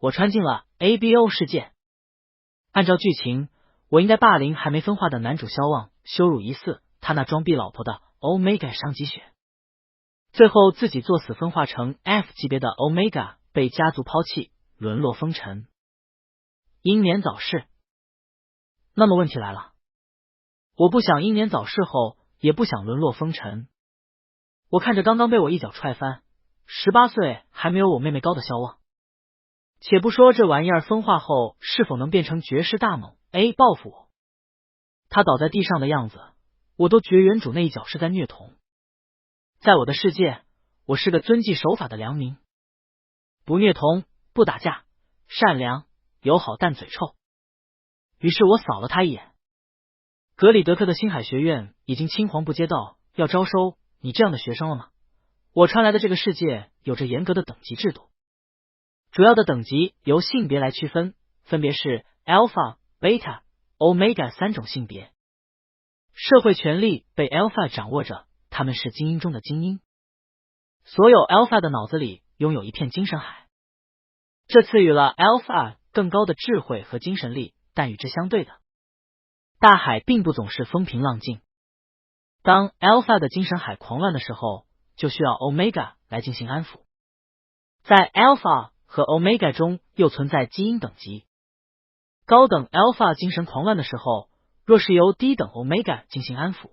我穿进了 ABO 世界。按照剧情，我应该霸凌还没分化的男主萧望，羞辱疑似他那装逼老婆的 Omega 伤及血，最后自己作死分化成 F 级别的 Omega， 被家族抛弃，沦落风尘，英年早逝。那么问题来了，我不想英年早逝后，也不想沦落风尘。我看着刚刚被我一脚踹翻，18岁还没有我妹妹高的萧望，且不说这玩意儿分化后是否能变成绝世大猛 A 报复我，他倒在地上的样子，我都觉原主那一脚是在虐童。在我的世界，我是个遵纪守法的良民，不虐童，不打架，善良友好但嘴臭。于是我扫了他一眼。格里德克的星海学院已经青黄不接到要招收你这样的学生了吗？我传来的这个世界有着严格的等级制度，主要的等级由性别来区分，分别是 Alpha、Beta、Omega 3种性别。社会权力被 Alpha 掌握着，他们是精英中的精英。所有 Alpha 的脑子里拥有一片精神海，这赐予了 Alpha 更高的智慧和精神力，但与之相对的，大海并不总是风平浪静。当 Alpha 的精神海狂乱的时候，就需要 Omega 来进行安抚。在 Alpha 和 Omega 中又存在基因等级，高等 Alpha 精神狂乱的时候，若是由低等 Omega 进行安抚，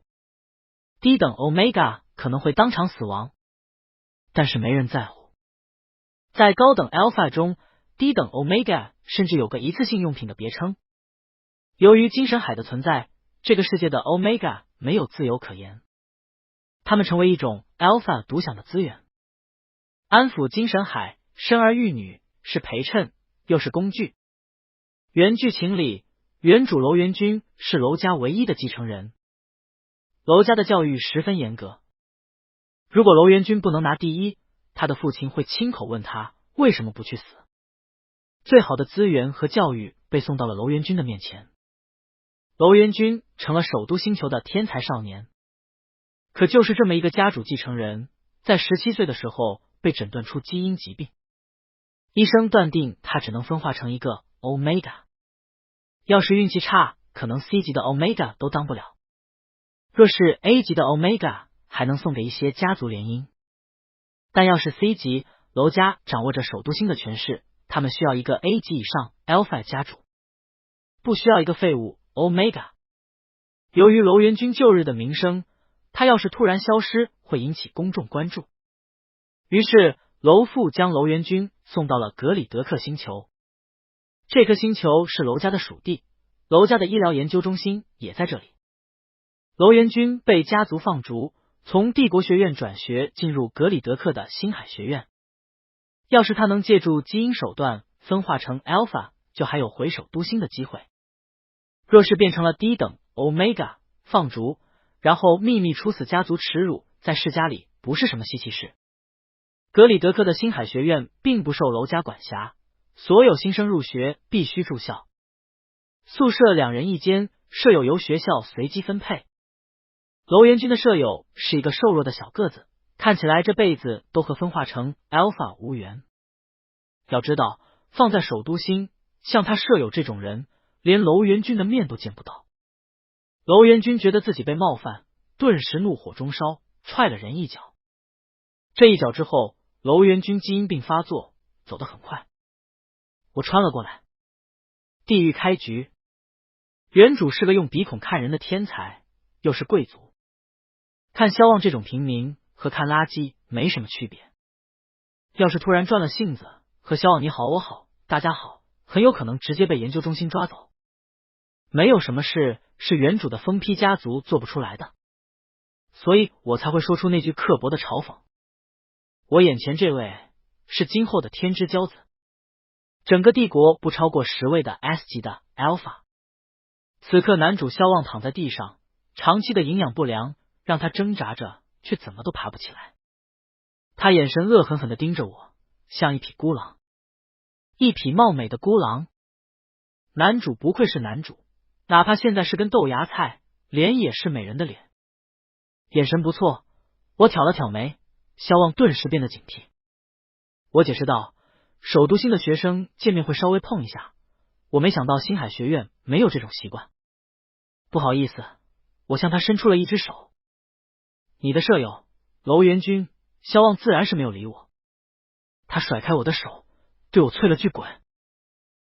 低等 Omega 可能会当场死亡，但是没人在乎。在高等 Alpha 中，低等 Omega 甚至有个一次性用品的别称。由于精神海的存在，这个世界的 Omega 没有自由可言，他们成为一种 Alpha 独享的资源。安抚精神海，生儿育女，是陪衬，又是工具。原剧情里，原主楼元君是楼家唯一的继承人，楼家的教育十分严格。如果楼元君不能拿第一，他的父亲会亲口问他为什么不去死。最好的资源和教育被送到了楼元君的面前，楼元君成了首都星球的天才少年。可就是这么一个家主继承人，在17岁的时候被诊断出基因疾病，医生断定他只能分化成一个 Omega， 要是运气差，可能 C 级的 Omega 都当不了，若是 A 级的 Omega 还能送给一些家族联姻，但要是 C 级，楼家掌握着首都星的权势，他们需要一个 A 级以上 Alpha 家主，不需要一个废物 Omega。 由于楼元君旧日的名声，他要是突然消失，会引起公众关注。于是楼父将楼元君送到了格里德克星球，这颗星球是楼家的属地，楼家的医疗研究中心也在这里。楼元君被家族放逐，从帝国学院转学进入格里德克的星海学院。要是他能借助基因手段分化成 Alpha， 就还有回首都星的机会。若是变成了低等 Omega， 放逐，然后秘密处死家族耻辱，在世家里不是什么稀奇事。格里德克的星海学院并不受楼家管辖，所有新生入学必须住校，宿舍2人一间，舍友由学校随机分配。楼元君的舍友是一个瘦弱的小个子，看起来这辈子都和分化成 Alpha 无缘。要知道，放在首都星，像他舍友这种人，连楼元君的面都见不到。楼元君觉得自己被冒犯，顿时怒火中烧，踹了人一脚。这一脚之后，楼元君基因病发作，走得很快。我穿了过来。地狱开局。原主是个用鼻孔看人的天才，又是贵族。看萧望这种平民和看垃圾没什么区别。要是突然转了性子，和萧望你好我好大家好，很有可能直接被研究中心抓走。没有什么事是原主的疯批家族做不出来的，所以我才会说出那句刻薄的嘲讽。我眼前这位是今后的天之骄子，整个帝国不超过10位的 S 级的 Alpha。 此刻男主萧望躺在地上，长期的营养不良让他挣扎着，却怎么都爬不起来。他眼神恶狠狠地盯着我，像一匹孤狼，一匹貌美的孤狼。男主不愧是男主，哪怕现在是根豆芽菜，脸也是美人的脸。眼神不错，我挑了挑眉，萧望顿时变得警惕。我解释道，首都新的学生见面会稍微碰一下，我没想到星海学院没有这种习惯。不好意思，我向他伸出了一只手。你的舍友楼元君，萧望自然是没有理我。他甩开我的手，对我啐了句滚，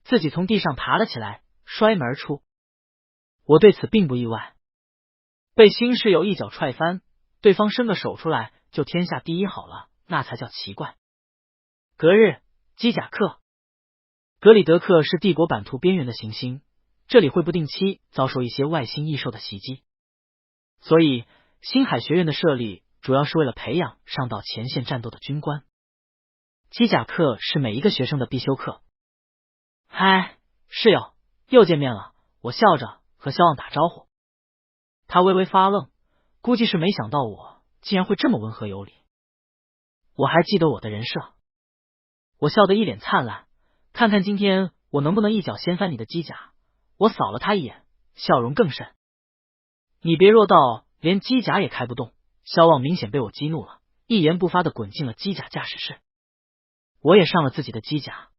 自己从地上爬了起来，摔门而出。我对此并不意外，被新室友一脚踹翻，对方伸个手出来就天下第一好了，那才叫奇怪。隔日，机甲课。格里德克是帝国版图边缘的行星，这里会不定期遭受一些外星异兽的袭击，所以星海学院的设立主要是为了培养上到前线战斗的军官。机甲课是每一个学生的必修课。嗨，室友，又见面了，我笑着和萧望打招呼。他微微发愣，估计是没想到我竟然会这么温和有礼。我还记得我的人设。我笑得一脸灿烂，看看今天我能不能一脚掀翻你的机甲。我扫了他一眼，笑容更甚。你别弱到连机甲也开不动。萧望明显被我激怒了，一言不发的滚进了机甲驾驶室。我也上了自己的机甲。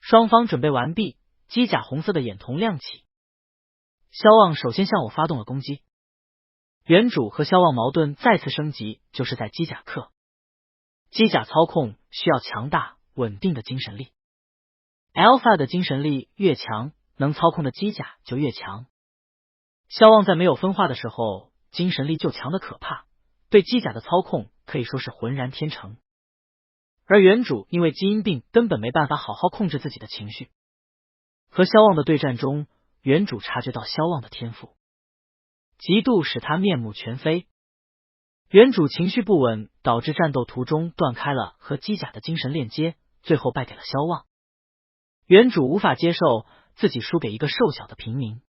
双方准备完毕，机甲红色的眼瞳亮起。萧望首先向我发动了攻击。原主和萧望矛盾再次升级，就是在机甲课。机甲操控需要强大稳定的精神力。Alpha 的精神力越强，能操控的机甲就越强。萧望在没有分化的时候，精神力就强的可怕，对机甲的操控可以说是浑然天成。而原主因为基因病，根本没办法好好控制自己的情绪。和萧望的对战中，原主察觉到萧望的天赋，嫉妒使他面目全非。原主情绪不稳，导致战斗途中断开了和机甲的精神链接，最后败给了萧望。原主无法接受自己输给一个瘦小的平民。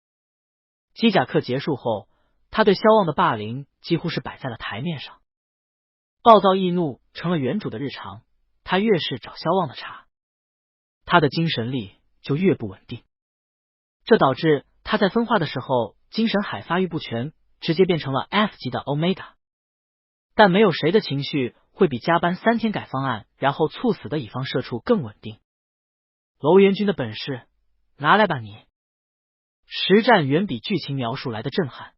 机甲课结束后，他对萧望的霸凌几乎是摆在了台面上，暴躁易怒成了原主的日常。他越是找萧望的茬，他的精神力就越不稳定，这导致他在分化的时候精神海发育不全，直接变成了 F 级的 Omega。 但没有谁的情绪会比加班3天改方案然后猝死的乙方社畜更稳定。楼元君的本事拿来吧你！实战远比剧情描述来的震撼。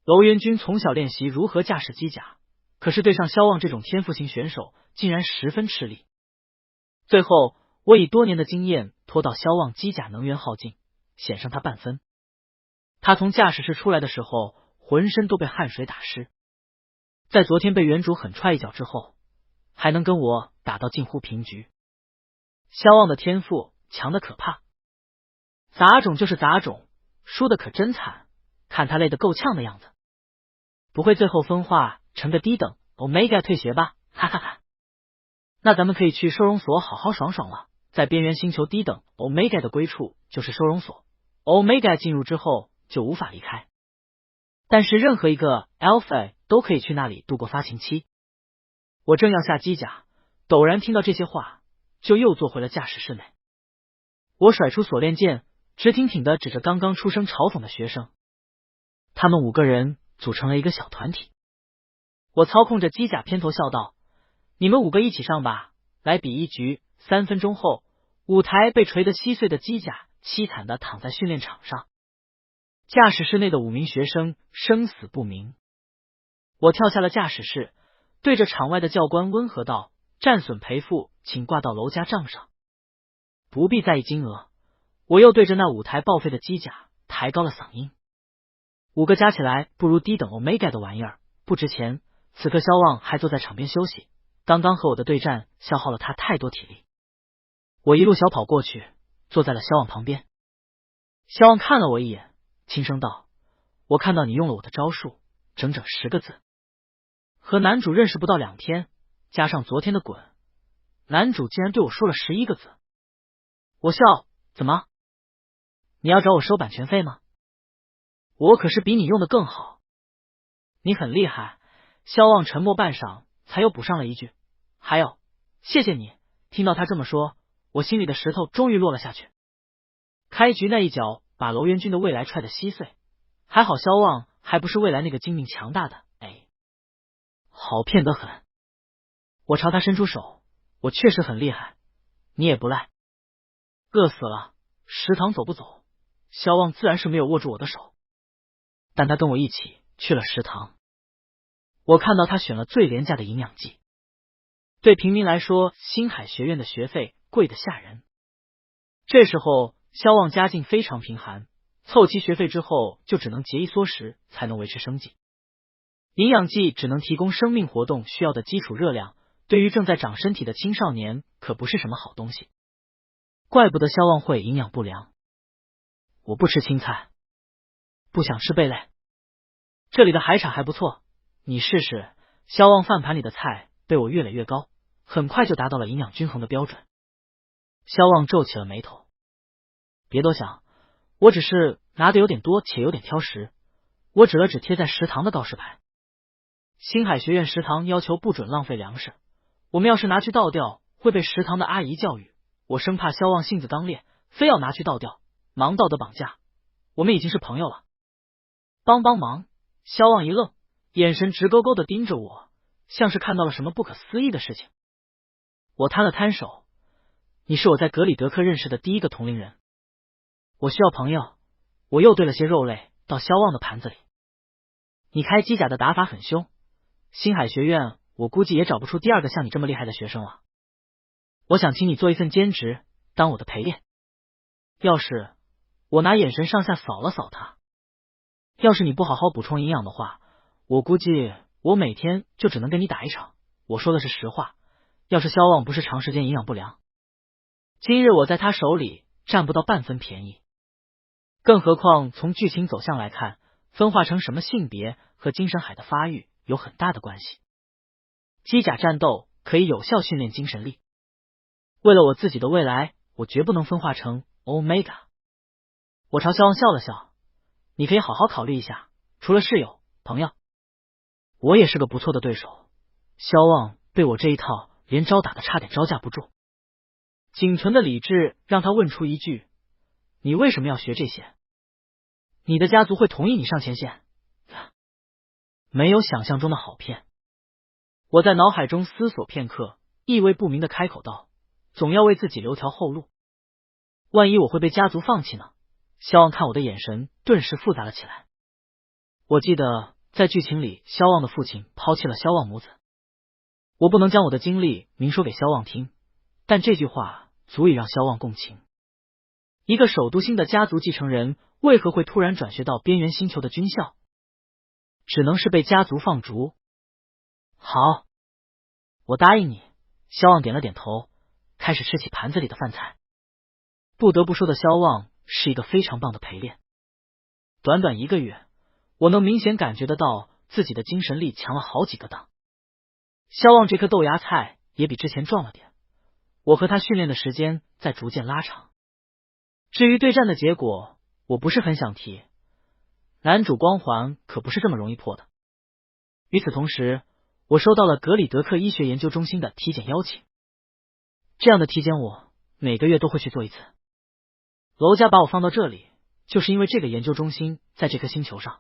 楼元君从小练习如何驾驶机甲，可是对上萧望这种天赋型选手竟然十分吃力。最后我以多年的经验拖到萧望机甲能源耗尽，险胜他半分。他从驾驶室出来的时候浑身都被汗水打湿，在昨天被原主狠踹一脚之后，还能跟我打到近乎平局。萧望的天赋强的可怕，杂种就是杂种，输的可真惨，看他累得够呛的样子。不会最后分化成个低等 Omega 退学吧？哈哈哈。那咱们可以去收容所好好爽爽了。在边缘星球低等 Omega 的归处就是收容所， Omega 进入之后就无法离开，但是任何一个 Alpha 都可以去那里度过发情期。我正要下机甲，陡然听到这些话，就又坐回了驾驶室内。我甩出锁链剑，直挺挺的指着刚刚出声嘲讽的学生。他们5个人组成了一个小团体。我操控着机甲偏头笑道：你们5个一起上吧，来比一局。3分钟后，舞台被锤得稀碎的机甲凄惨的躺在训练场上，驾驶室内的5名学生生死不明。我跳下了驾驶室，对着场外的教官温和道：战损赔付请挂到楼家账上，不必在意金额。我又对着那5台报废的机甲抬高了嗓音，5个加起来不如低等 Omega 的玩意儿，不值钱。此刻萧望还坐在场边休息，刚刚和我的对战消耗了他太多体力。我一路小跑过去，坐在了萧望旁边。萧望看了我一眼，轻声道：我看到你用了我的招数，整整10个字。和男主认识不到2天，加上昨天的滚，男主竟然对我说了11个字。我笑：怎么？你要找我收版权费吗？我可是比你用的更好。你很厉害。萧望沉默半晌，才又补上了一句：还有，谢谢你。听到他这么说，我心里的石头终于落了下去。开局那一脚把楼元君的未来踹得稀碎，还好萧望还不是未来那个精明强大的，好骗得很。我朝他伸出手，我确实很厉害，你也不赖。饿死了，食堂走不走？萧望自然是没有握住我的手，但他跟我一起去了食堂。我看到他选了最廉价的营养剂。对平民来说，星海学院的学费贵得吓人。这时候萧望家境非常贫寒，凑齐学费之后就只能节衣缩食才能维持生计。营养剂只能提供生命活动需要的基础热量，对于正在长身体的青少年可不是什么好东西。怪不得萧望会营养不良。我不吃青菜，不想吃贝类。这里的海产还不错，你试试。萧望饭盘里的菜被我越垒越高，很快就达到了营养均衡的标准。萧望皱起了眉头。别多想，我只是拿的有点多且有点挑食。我指了指贴在食堂的告示牌。星海学院食堂要求不准浪费粮食，我们要是拿去倒掉会被食堂的阿姨教育。我生怕萧望性子刚烈，非要拿去倒掉，忙道德绑架。我们已经是朋友了，帮忙。萧望一愣，眼神直勾勾的盯着我，像是看到了什么不可思议的事情。我摊了摊手，你是我在格里德克认识的第一个同龄人，我需要朋友。我又兑了些肉类到萧望的盘子里。你开机甲的打法很凶，星海学院我估计也找不出第二个像你这么厉害的学生了。我想请你做一份兼职，当我的陪练。要是我拿眼神上下扫了扫他，要是你不好好补充营养的话，我估计我每天就只能跟你打一场。我说的是实话，要是萧望不是长时间营养不良，今日我在他手里占不到半分便宜。更何况从剧情走向来看，分化成什么性别和精神海的发育有很大的关系。机甲战斗可以有效训练精神力，为了我自己的未来，我绝不能分化成 Omega。 我朝萧望笑了笑，你可以好好考虑一下，除了室友朋友，我也是个不错的对手。萧望被我这一套连招打的差点招架不住，仅存的理智让他问出一句，你为什么要学这些？你的家族会同意你上前线？没有想象中的好骗。我在脑海中思索片刻，意味不明的开口道，总要为自己留条后路，万一我会被家族放弃呢？萧望看我的眼神顿时复杂了起来。我记得在剧情里，萧望的父亲抛弃了萧望母子。我不能将我的经历明说给萧望听，但这句话足以让萧望共情。一个首都星的家族继承人为何会突然转学到边缘星球的军校？只能是被家族放逐。好，我答应你。萧望点了点头，开始吃起盘子里的饭菜。不得不说的，萧望是一个非常棒的陪练。短短1个月，我能明显感觉得到自己的精神力强了好几个档。萧望这颗豆芽菜也比之前壮了点，我和他训练的时间在逐渐拉长。至于对战的结果，我不是很想提，男主光环可不是这么容易破的。与此同时，我收到了格里德克医学研究中心的体检邀请，这样的体检我每个月都会去做一次。楼家把我放到这里，就是因为这个研究中心在这颗星球上。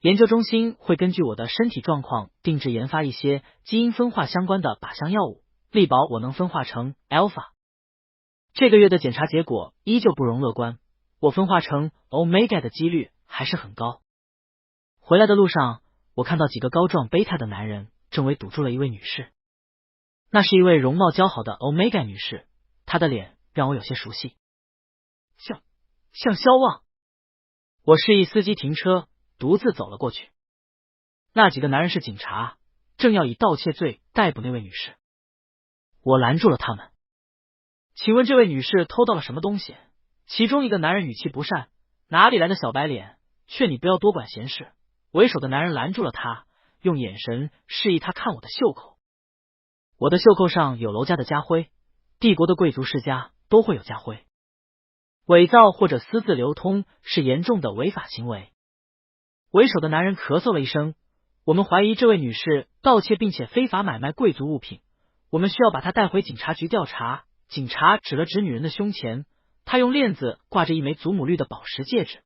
研究中心会根据我的身体状况定制研发一些基因分化相关的靶向药物，力保我能分化成 Alpha。 这个月的检查结果依旧不容乐观，我分化成 Omega 的几率还是很高。回来的路上，我看到几个高壮贝塔的男人正围堵住了一位女士。那是一位容貌姣好的 Omega 女士，她的脸让我有些熟悉，像萧望。我示意司机停车，独自走了过去。那几个男人是警察，正要以盗窃罪逮捕那位女士。我拦住了他们。请问这位女士偷到了什么东西？其中一个男人语气不善，哪里来的小白脸，劝你不要多管闲事。为首的男人拦住了他，用眼神示意他看我的袖口。我的袖口上有楼家的家徽，帝国的贵族世家都会有家徽。伪造或者私自流通是严重的违法行为。为首的男人咳嗽了一声，我们怀疑这位女士盗窃并且非法买卖贵族物品，我们需要把她带回警察局调查。警察指了指女人的胸前，她用链子挂着一枚祖母绿的宝石戒指，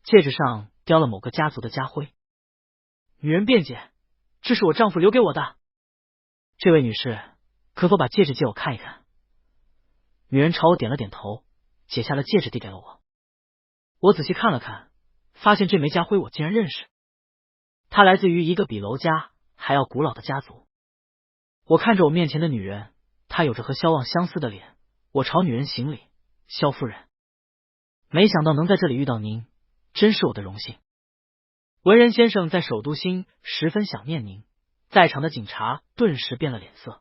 戒指上雕了某个家族的家徽。女人辩解，这是我丈夫留给我的。这位女士，可否把戒指借我看一看？女人朝我点了点头，解下了戒指递给了我。我仔细看了看，发现这枚家徽我竟然认识，它来自于一个比娄家还要古老的家族。我看着我面前的女人，她有着和萧望相似的脸，我朝女人行礼，萧夫人，没想到能在这里遇到您，真是我的荣幸。文人先生在首都星十分想念您，在场的警察顿时变了脸色。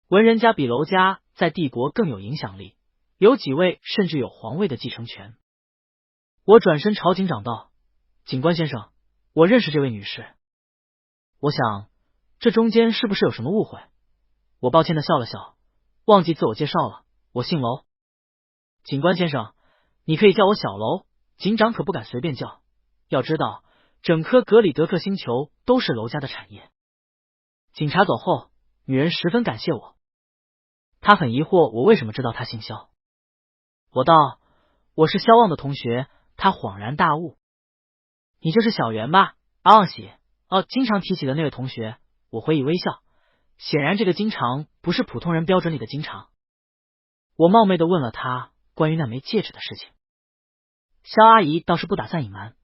文人家比娄家在帝国更有影响力，有几位甚至有皇位的继承权。我转身朝警长道：警官先生，我认识这位女士。我想这中间是不是有什么误会？我抱歉的笑了笑，忘记自我介绍了，我姓娄。警官先生，你可以叫我小娄，警长可不敢随便叫，要知道整颗格里德克星球都是娄家的产业。警察走后，女人十分感谢我，她很疑惑我为什么知道她姓萧。我道：我是萧望的同学。她恍然大悟：你就是小袁吧？阿望喜，经常提起的那位同学。我回以微笑，显然这个经常不是普通人标准里的经常。我冒昧的问了她关于那枚戒指的事情。萧阿姨倒是不打算隐瞒，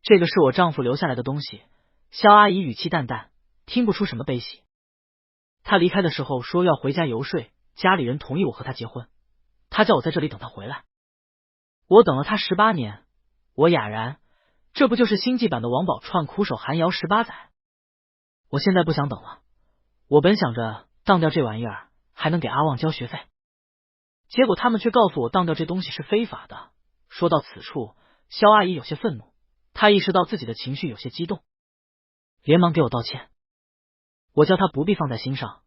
这个是我丈夫留下来的东西。萧阿姨语气淡淡，听不出什么悲喜。她离开的时候说要回家游说，家里人同意我和她结婚，她叫我在这里等她回来。我等了她18年，我哑然，这不就是星际版的王宝钏苦守寒窑18载？我现在不想等了，我本想着当掉这玩意儿还能给阿旺交学费，结果他们却告诉我当掉这东西是非法的。说到此处，萧阿姨有些愤怒，她意识到自己的情绪有些激动，连忙给我道歉。我叫她不必放在心上，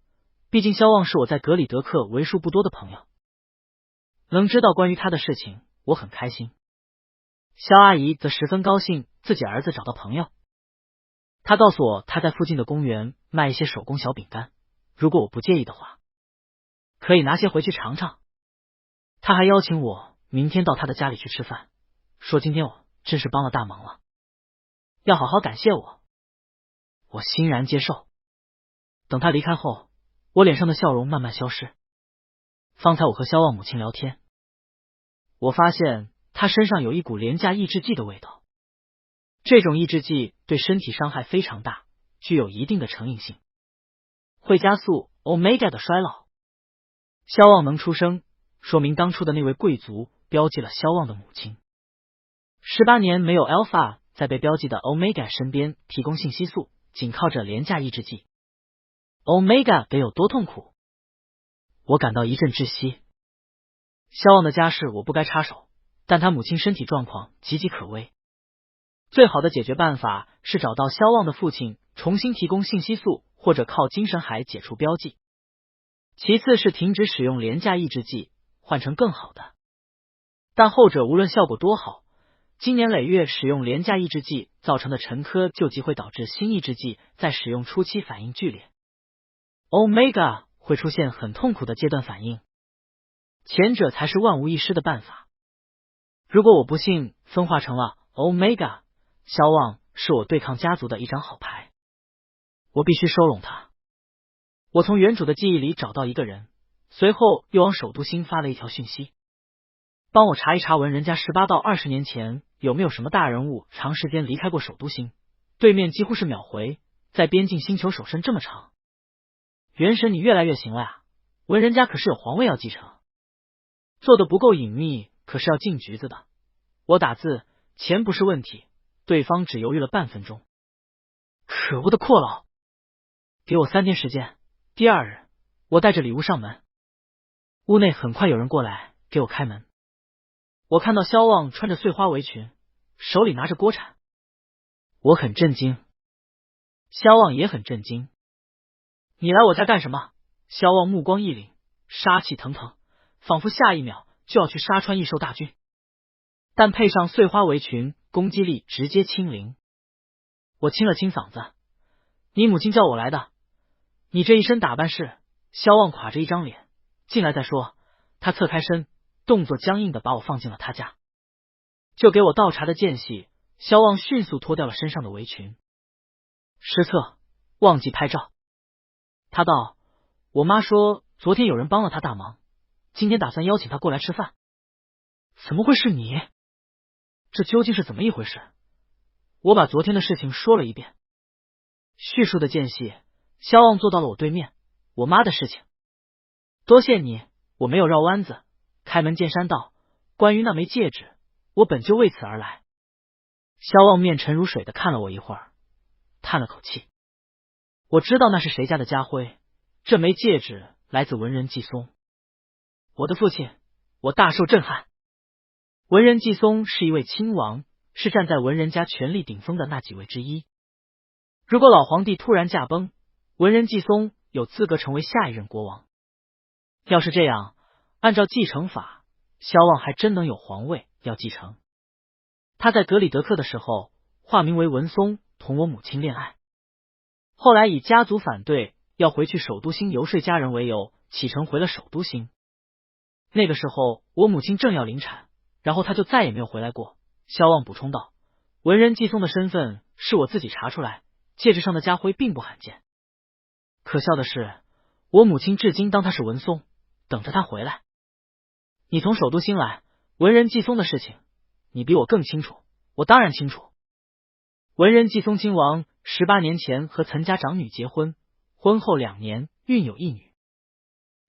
毕竟萧望是我在格里德克为数不多的朋友，能知道关于他的事情我很开心。萧阿姨则十分高兴自己儿子找到朋友，她告诉我她在附近的公园卖一些手工小饼干，如果我不介意的话，可以拿些回去尝尝。她还邀请我明天到她的家里去吃饭，说今天我真是帮了大忙了，要好好感谢我。我欣然接受。等她离开后，我脸上的笑容慢慢消失。方才我和萧望母亲聊天，我发现她身上有一股廉价抑制剂的味道，这种抑制剂对身体伤害非常大，具有一定的成瘾性，会加速 Omega 的衰老。萧望能出生，说明当初的那位贵族标记了萧望的母亲。18年没有 Alpha 在被标记的 Omega 身边提供信息素，仅靠着廉价抑制剂， Omega 得有多痛苦？我感到一阵窒息。萧望的家事我不该插手，但他母亲身体状况岌岌可危，最好的解决办法是找到萧望的父亲，重新提供信息素，或者靠精神海解除标记。其次是停止使用廉价抑制剂，换成更好的，但后者无论效果多好，经年累月使用廉价抑制剂造成的沉疴旧疾会导致新抑制剂在使用初期反应剧烈， Omega 会出现很痛苦的阶段反应，前者才是万无一失的办法。如果我不幸分化成了 Omega， 萧望是我对抗家族的一张好牌，我必须收拢他。我从原主的记忆里找到一个人，随后又往首都星发了一条讯息，帮我查一查文人家18到20年前有没有什么大人物长时间离开过首都星。对面几乎是秒回，在边境星球守身这么长，元神你越来越行了呀，文人家可是有皇位要继承，做的不够隐秘，可是要进局子的。我打字，钱不是问题，对方只犹豫了半分钟。可恶的阔佬，给我3天时间。第2日，我带着礼物上门，屋内很快有人过来给我开门。我看到萧望穿着碎花围裙，手里拿着锅铲，我很震惊，萧望也很震惊。你来我家干什么？萧望目光一凛，杀气腾腾，仿佛下一秒就要去杀穿异兽大军，但配上碎花围裙，攻击力直接清零。我清了清嗓子，你母亲叫我来的，你这一身打扮是？萧望垮着一张脸，进来再说。他侧开身，动作僵硬的把我放进了他家。就给我倒茶的间隙，萧望迅速脱掉了身上的围裙。失策，忘记拍照。他道：我妈说昨天有人帮了他大忙，今天打算邀请他过来吃饭。怎么会是你？这究竟是怎么一回事？我把昨天的事情说了一遍。叙述的间隙，萧望坐到了我对面。我妈的事情，多谢你，我没有绕弯子，开门见山道，关于那枚戒指，我本就为此而来。萧望面沉如水的看了我一会儿，叹了口气。我知道那是谁家的家徽，这枚戒指来自文人季松。我的父亲，我大受震撼。文人季松是一位亲王，是站在文人家权力顶峰的那几位之一。如果老皇帝突然驾崩，文人季松有资格成为下一任国王。要是这样，按照继承法，萧望还真能有皇位要继承。他在格里德克的时候化名为文松，同我母亲恋爱，后来以家族反对要回去首都星游说家人为由，启程回了首都星。那个时候我母亲正要临产，然后他就再也没有回来过。萧望补充道，文人季松的身份是我自己查出来，戒指上的家徽并不罕见。可笑的是，我母亲至今当他是文松，等着他回来。你从首都星来，文人季松的事情你比我更清楚。我当然清楚。文人季松亲王18年前和岑家长女结婚，婚后2年孕有一女。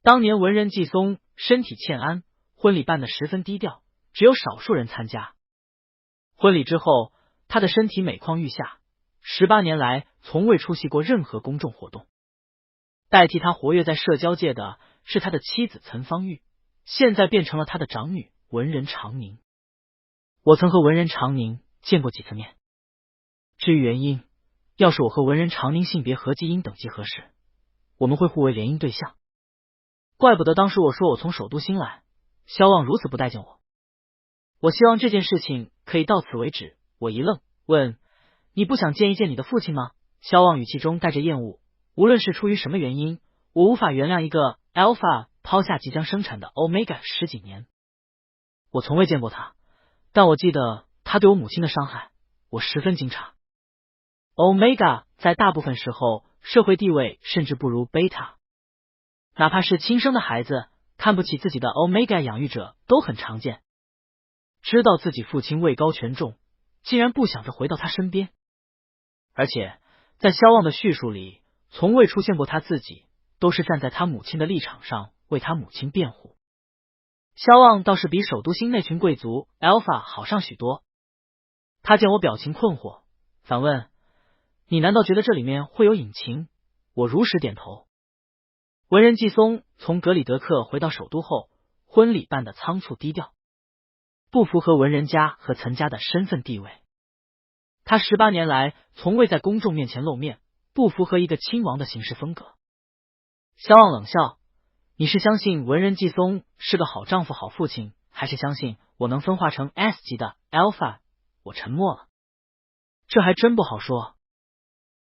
当年文人季松身体欠安，婚礼办得十分低调，只有少数人参加。婚礼之后，他的身体每况愈下，18年来从未出席过任何公众活动。代替他活跃在社交界的是他的妻子岑芳玉，现在变成了他的长女文人长宁。我曾和文人长宁见过几次面。至于原因，要是我和文人长宁性别和基因等级合适，我们会互为联姻对象。怪不得当时我说我从首都星来，萧望如此不待见我。我希望这件事情可以到此为止。我一愣，问，你不想见一见你的父亲吗？萧望语气中带着厌恶，无论是出于什么原因，我无法原谅一个 Alpha 抛下即将生产的 Omega 10几年。我从未见过他，但我记得他对我母亲的伤害，我十分惊诧。Omega 在大部分时候社会地位甚至不如 Beta， 哪怕是亲生的孩子看不起自己的 Omega 养育者都很常见。知道自己父亲位高权重，竟然不想着回到他身边。而且在萧望的叙述里，从未出现过他自己，都是站在他母亲的立场上为他母亲辩护。萧望倒是比首都星那群贵族 Alpha 好上许多。他见我表情困惑，反问，你难道觉得这里面会有隐情？我如实点头。文人季松从格里德克回到首都后，婚礼办得仓促低调，不符合文人家和岑家的身份地位。他18年来从未在公众面前露面，不符合一个亲王的行事风格。萧望冷笑，你是相信文人季松是个好丈夫好父亲，还是相信我能分化成 S 级的 Alpha？ 我沉默了。这还真不好说，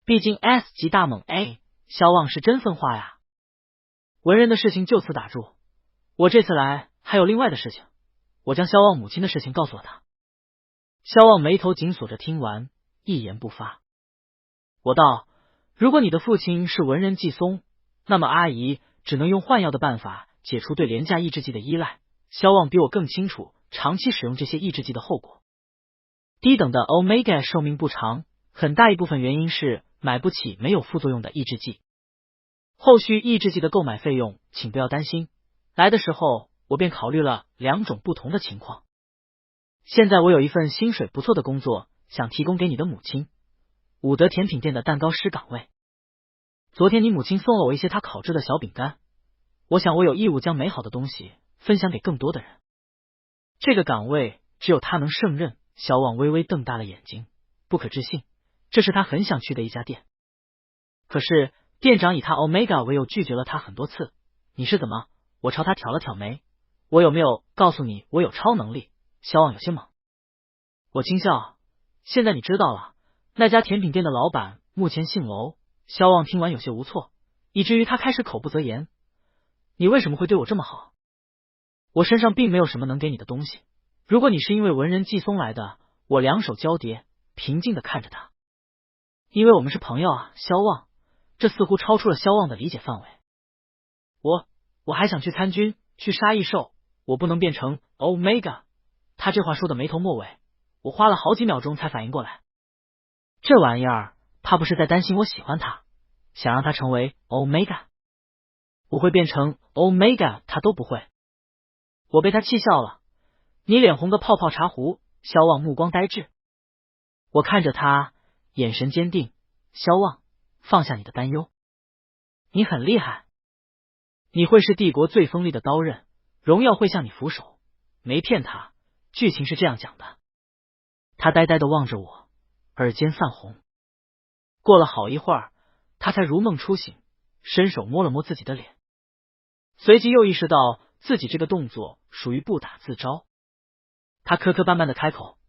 毕竟 S 级大猛 A 萧望是真分化呀。文人的事情就此打住，我这次来还有另外的事情。我将萧望母亲的事情告诉了他。萧望眉头紧锁着听完，一言不发。我道，如果你的父亲是文人季松，那么阿姨只能用换药的办法解除对廉价抑制剂的依赖。萧望比我更清楚长期使用这些抑制剂的后果。低等的 Omega 寿命不长，很大一部分原因是买不起没有副作用的抑制剂。后续抑制剂的购买费用请不要担心，来的时候我便考虑了2种不同的情况。现在我有一份薪水不错的工作，想提供给你的母亲，伍德甜品店的蛋糕师岗位。昨天你母亲送了我一些她烤制的小饼干，我想我有义务将美好的东西分享给更多的人。这个岗位只有他能胜任。萧望微微瞪大了眼睛，不可置信，这是他很想去的一家店。可是店长以他 Omega 为由拒绝了他很多次。你是怎么？我朝他挑了挑眉。我有没有告诉你我有超能力？萧望有些懵。我轻笑，现在你知道了。那家甜品店的老板目前姓娄。萧望听完有些无措，以至于他开始口不择言。你为什么会对我这么好？我身上并没有什么能给你的东西。如果你是因为文人季松来的，我两手交叠，平静地看着他。因为我们是朋友啊，萧望。这似乎超出了萧望的理解范围。我还想去参军，去杀异兽，我不能变成 Omega。他这话说的没头没尾，我花了好几秒钟才反应过来。这玩意儿，他不是在担心我喜欢他，想让他成为 Omega。我会变成 Omega， 他都不会。我被他气笑了。你脸红个泡泡茶壶。萧望目光呆滞。我看着他，眼神坚定。萧望，放下你的担忧。你很厉害，你会是帝国最锋利的刀刃，荣耀会向你俯首。没骗他，剧情是这样讲的。他呆呆的望着我，耳尖泛红。过了好一会儿，他才如梦初醒，伸手摸了摸自己的脸，随即又意识到自己这个动作属于不打自招。他磕磕绊绊的开口：“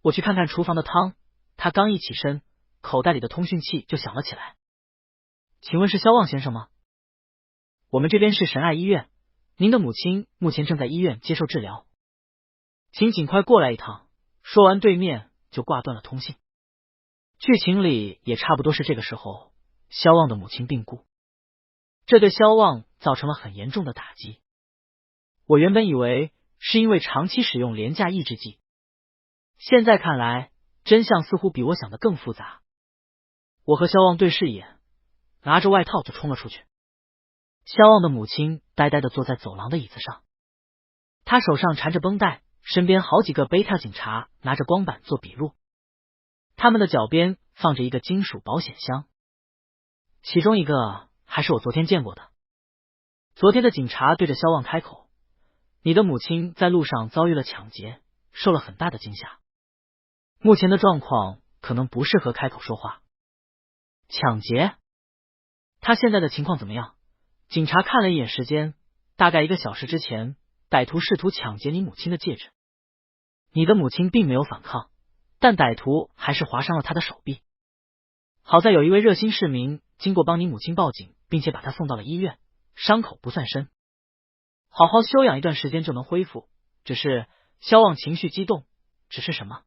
我去看看厨房的汤。”他刚一起身，口袋里的通讯器就响了起来。请问是萧望先生吗？我们这边是神爱医院，您的母亲目前正在医院接受治疗，请尽快过来一趟。说完，对面就挂断了通信。剧情里也差不多是这个时候，萧望的母亲病故，这对萧望造成了很严重的打击。我原本以为是因为长期使用廉价抑制剂，现在看来真相似乎比我想的更复杂。我和萧望对视一眼，拿着外套就冲了出去。萧望的母亲呆呆的坐在走廊的椅子上，他手上缠着绷带，身边好几个贝塔警察拿着光板做笔录，他们的脚边放着一个金属保险箱，其中一个还是我昨天见过的。昨天的警察对着萧望开口：“你的母亲在路上遭遇了抢劫，受了很大的惊吓，目前的状况可能不适合开口说话。”抢劫？他现在的情况怎么样？警察看了一眼时间，大概1个小时之前，歹徒试图抢劫你母亲的戒指。你的母亲并没有反抗，但歹徒还是划伤了她的手臂。好在有一位热心市民经过帮你母亲报警，并且把她送到了医院，伤口不算深，好好休养一段时间就能恢复。只是萧望情绪激动，只是什么？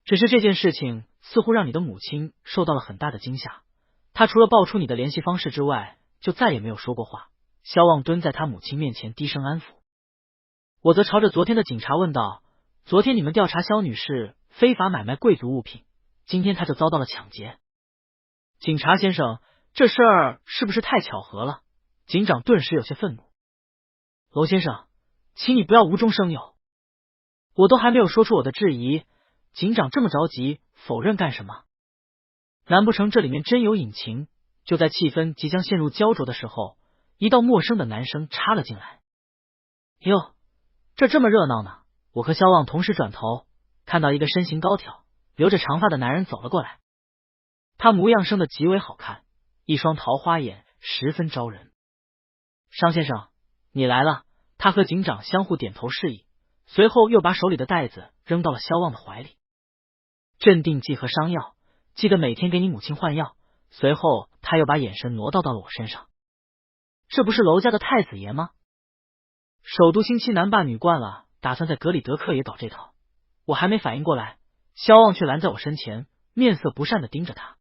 只是这件事情似乎让你的母亲受到了很大的惊吓，她除了报出你的联系方式之外，就再也没有说过话。萧望蹲在他母亲面前低声安抚，我则朝着昨天的警察问道：“昨天你们调查萧女士非法买卖贵族物品，今天她就遭到了抢劫。”警察先生，这事儿是不是太巧合了？警长顿时有些愤怒。娄先生，请你不要无中生有，我都还没有说出我的质疑，警长这么着急否认干什么？难不成这里面真有隐情？就在气氛即将陷入焦灼的时候，一道陌生的男声插了进来。哟，这么热闹呢！我和萧望同时转头，看到一个身形高挑、留着长发的男人走了过来。他模样生得极为好看，一双桃花眼十分招人。商先生，你来了。他和警长相互点头示意，随后又把手里的袋子扔到了萧望的怀里。镇定剂和伤药，记得每天给你母亲换药。随后他又把眼神挪到了我身上。这不是娄家的太子爷吗？首都星期男霸女惯了，打算在格里德克也搞这套。我还没反应过来，萧望却拦在我身前，面色不善的盯着他。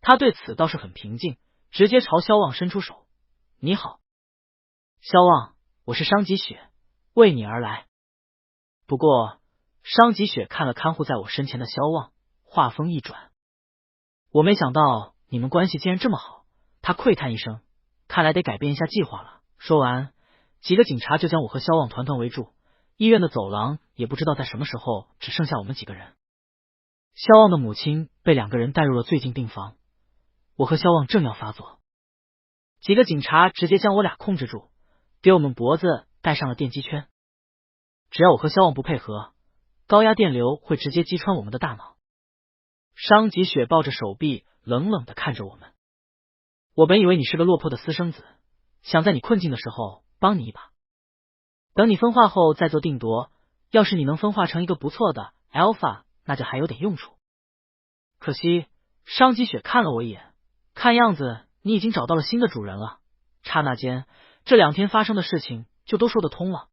他对此倒是很平静，直接朝萧望伸出手：“你好，萧望，我是商吉雪，为你而来。”不过商吉雪看了看护在我身前的萧望，话锋一转：“我没想到你们关系竟然这么好。”他喟叹一声，看来得改变一下计划了。说完，几个警察就将我和萧望团团围住，医院的走廊也不知道在什么时候只剩下我们几个人。萧望的母亲被2个人带入了最近病房，我和萧望正要发作，几个警察直接将我俩控制住，给我们脖子戴上了电击圈。只要我和萧望不配合，高压电流会直接击穿我们的大脑。商吉雪抱着手臂，冷冷的看着我们。我本以为你是个落魄的私生子，想在你困境的时候帮你一把，等你分化后再做定夺。要是你能分化成一个不错的 Alpha， 那就还有点用处。可惜，商吉雪看了我一眼，看样子你已经找到了新的主人了。刹那间，这2天发生的事情就都说得通了。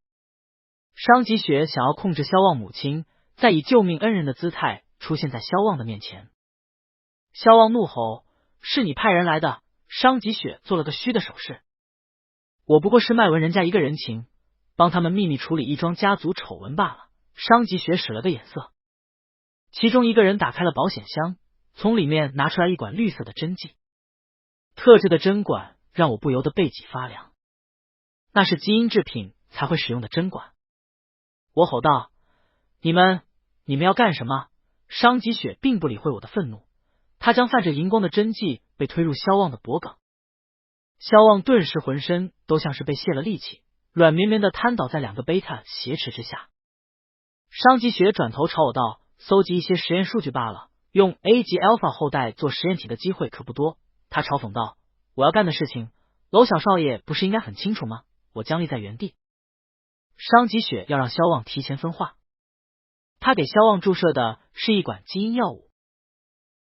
商吉雪想要控制萧望母亲，再以救命恩人的姿态出现在萧望的面前。萧望怒吼：“是你派人来的！”商吉雪做了个虚的手势。我不过是卖文人家一个人情，帮他们秘密处理一桩家族丑闻罢了。商吉雪使了个眼色，其中一个人打开了保险箱，从里面拿出来一管绿色的针剂，特制的针管让我不由得背脊发凉。那是基因制品才会使用的针管。我吼道：“你们要干什么？”商吉雪并不理会我的愤怒，他将泛着荧光的针剂被推入萧望的脖颈。萧望顿时浑身都像是被泄了力气，软绵绵的瘫倒在两个贝塔挟持之下。商吉雪转头朝我道：“搜集一些实验数据罢了，用 A 级 Alpha 后代做实验体的机会可不多。”他嘲讽道：“我要干的事情，娄小少爷不是应该很清楚吗？”我僵立在原地。商吉雪要让萧望提前分化，他给萧望注射的是一管基因药物。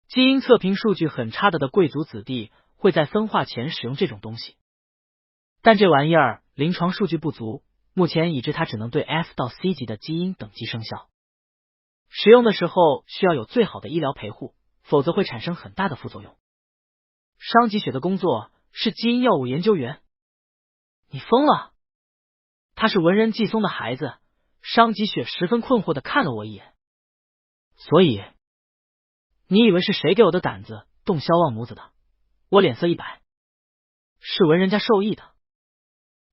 基因测评数据很差的贵族子弟会在分化前使用这种东西，但这玩意儿临床数据不足，目前已知它只能对 F 到 C 级的基因等级生效。使用的时候需要有最好的医疗陪护，否则会产生很大的副作用。商吉雪的工作是基因药物研究员。你疯了！他是文人季松的孩子。商吉雪十分困惑的看了我一眼。所以你以为是谁给我的胆子动萧望母子的？我脸色一白。是文人家授意的。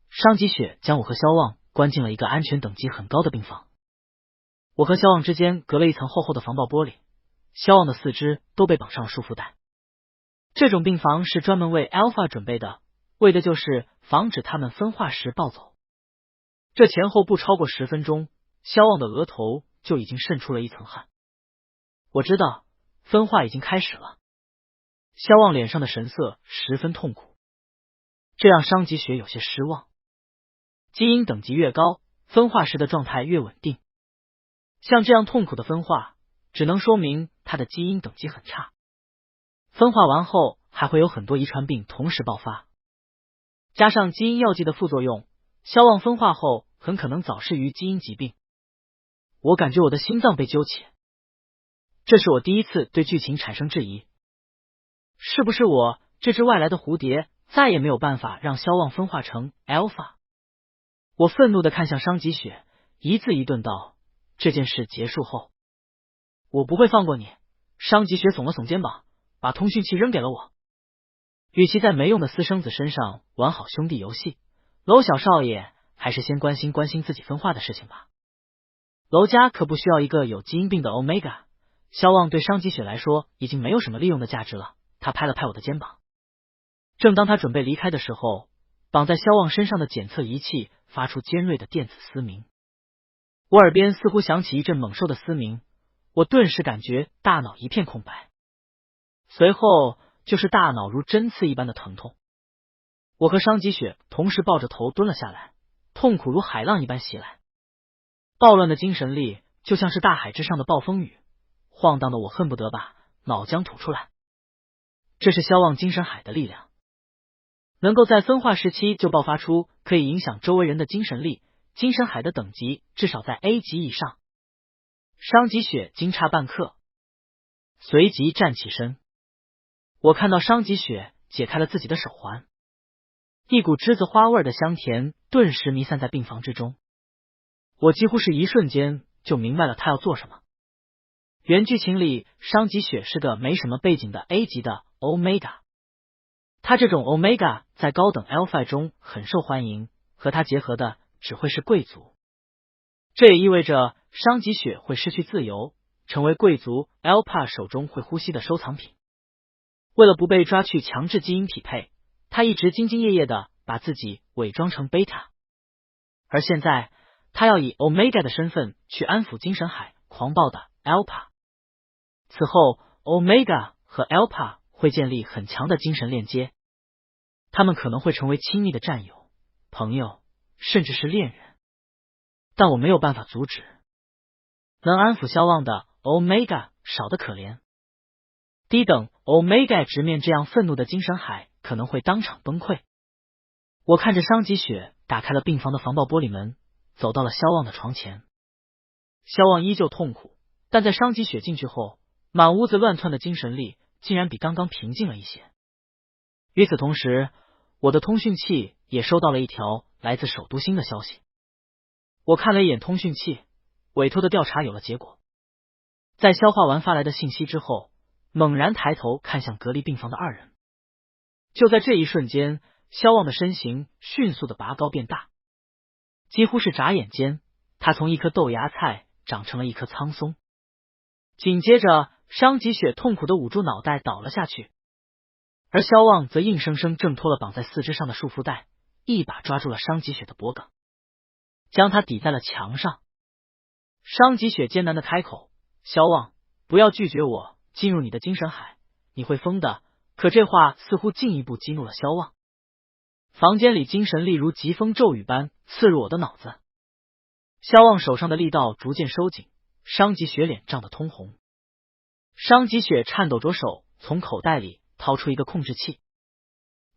商吉雪将我和萧望关进了一个安全等级很高的病房。我和萧望之间隔了一层厚厚的防爆玻璃，萧望的四肢都被绑上了束缚带。这种病房是专门为 Alpha 准备的，为的就是防止他们分化时暴走。这前后不超过10分钟，萧望的额头就已经渗出了一层汗。我知道分化已经开始了。萧望脸上的神色十分痛苦，这让商吉雪有些失望。基因等级越高，分化时的状态越稳定。像这样痛苦的分化，只能说明他的基因等级很差。分化完后还会有很多遗传病同时爆发，加上基因药剂的副作用，萧望分化后很可能早逝于基因疾病。我感觉我的心脏被揪起。这是我第一次对剧情产生质疑。是不是我这只外来的蝴蝶再也没有办法让萧望分化成 Alpha？ 我愤怒地看向商吉雪，一字一顿道：“这件事结束后，我不会放过你。”商吉雪耸了耸肩膀，把通讯器扔给了我。与其在没用的私生子身上玩好兄弟游戏，娄小少爷还是先关心关心自己分化的事情吧。娄家可不需要一个有基因病的 Omega。萧望对商吉雪来说已经没有什么利用的价值了。他拍了拍我的肩膀。正当他准备离开的时候，绑在萧望身上的检测仪器发出尖锐的电子嘶鸣。我耳边似乎响起一阵猛兽的嘶鸣，我顿时感觉大脑一片空白，随后就是大脑如针刺一般的疼痛。我和商吉雪同时抱着头蹲了下来，痛苦如海浪一般袭来。暴乱的精神力就像是大海之上的暴风雨，晃荡的我恨不得把脑浆吐出来。这是萧望精神海的力量，能够在分化时期就爆发出可以影响周围人的精神力，精神海的等级至少在 A 级以上。商吉雪惊诧半刻，随即站起身。我看到商吉雪解开了自己的手环，一股栀子花味的香甜顿时弥散在病房之中。我几乎是一瞬间就明白了他要做什么。原剧情里，商吉雪是个没什么背景的 A 级的 Omega， 他这种 Omega 在高等 Alpha 中很受欢迎，和他结合的只会是贵族。这也意味着商吉雪会失去自由，成为贵族 Alpha 手中会呼吸的收藏品。为了不被抓去强制基因匹配，他一直兢兢业业的把自己伪装成 Beta， 而现在他要以 Omega 的身份去安抚精神海狂暴的 Alpha。此后 Omega 和 Alpha 会建立很强的精神链接，他们可能会成为亲密的战友、朋友，甚至是恋人。但我没有办法阻止。能安抚萧望的 Omega 少得可怜，低等 Omega 直面这样愤怒的精神海可能会当场崩溃。我看着商吉雪打开了病房的防爆玻璃门，走到了萧望的床前。萧望依旧痛苦，但在商吉雪进去后，满屋子乱窜的精神力竟然比刚刚平静了一些。与此同时，我的通讯器也收到了一条来自首都星的消息。我看了一眼通讯器，委托的调查有了结果。在消化完发来的信息之后，猛然抬头看向隔离病房的二人。就在这一瞬间，萧望的身形迅速的拔高变大，几乎是眨眼间，他从一颗豆芽菜长成了一棵苍松。紧接着，商吉雪痛苦的捂住脑袋倒了下去，而萧望则硬生生挣脱了绑在四肢上的束缚带，一把抓住了商吉雪的脖颈，将他抵在了墙上。商吉雪艰难的开口：“萧望，不要拒绝我进入你的精神海，你会疯的。”可这话似乎进一步激怒了萧望。房间里精神力如疾风骤雨般刺入我的脑子。萧望手上的力道逐渐收紧，商吉雪脸涨得通红。商吉雪颤抖着手从口袋里掏出一个控制器，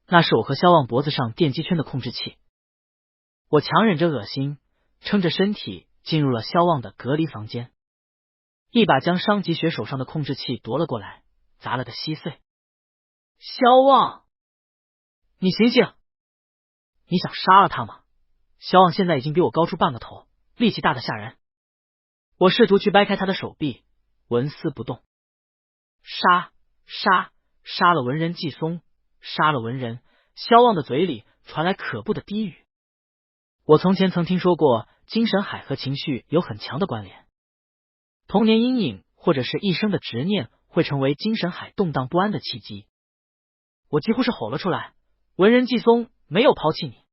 那是我和萧望脖子上电击圈的控制器。我强忍着恶心，撑着身体进入了萧望的隔离房间，一把将商吉雪手上的控制器夺了过来，砸了个稀碎。萧望，你醒醒！你想杀了他吗？萧望现在已经比我高出半个头，力气大得吓人。我试图去掰开他的手臂，纹丝不动。杀了文人季松，杀了文人！萧望的嘴里传来可怖的低语。我从前曾听说过精神海和情绪有很强的关联，童年阴影或者是一生的执念会成为精神海动荡不安的契机。我几乎是吼了出来：文人季松没有抛弃你，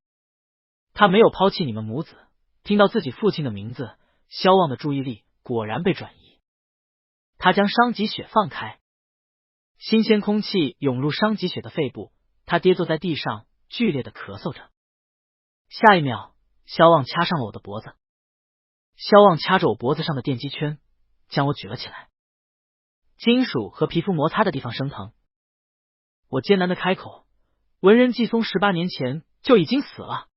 他没有抛弃你们母子。听到自己父亲的名字，萧望的注意力果然被转移。他将商吉雪放开，新鲜空气涌入商吉雪的肺部，他跌坐在地上，剧烈的咳嗽着。下一秒，萧望掐上了我的脖子。萧望掐着我脖子上的电击圈，将我举了起来。金属和皮肤摩擦的地方生疼。我艰难的开口：文人季松18年前就已经死了，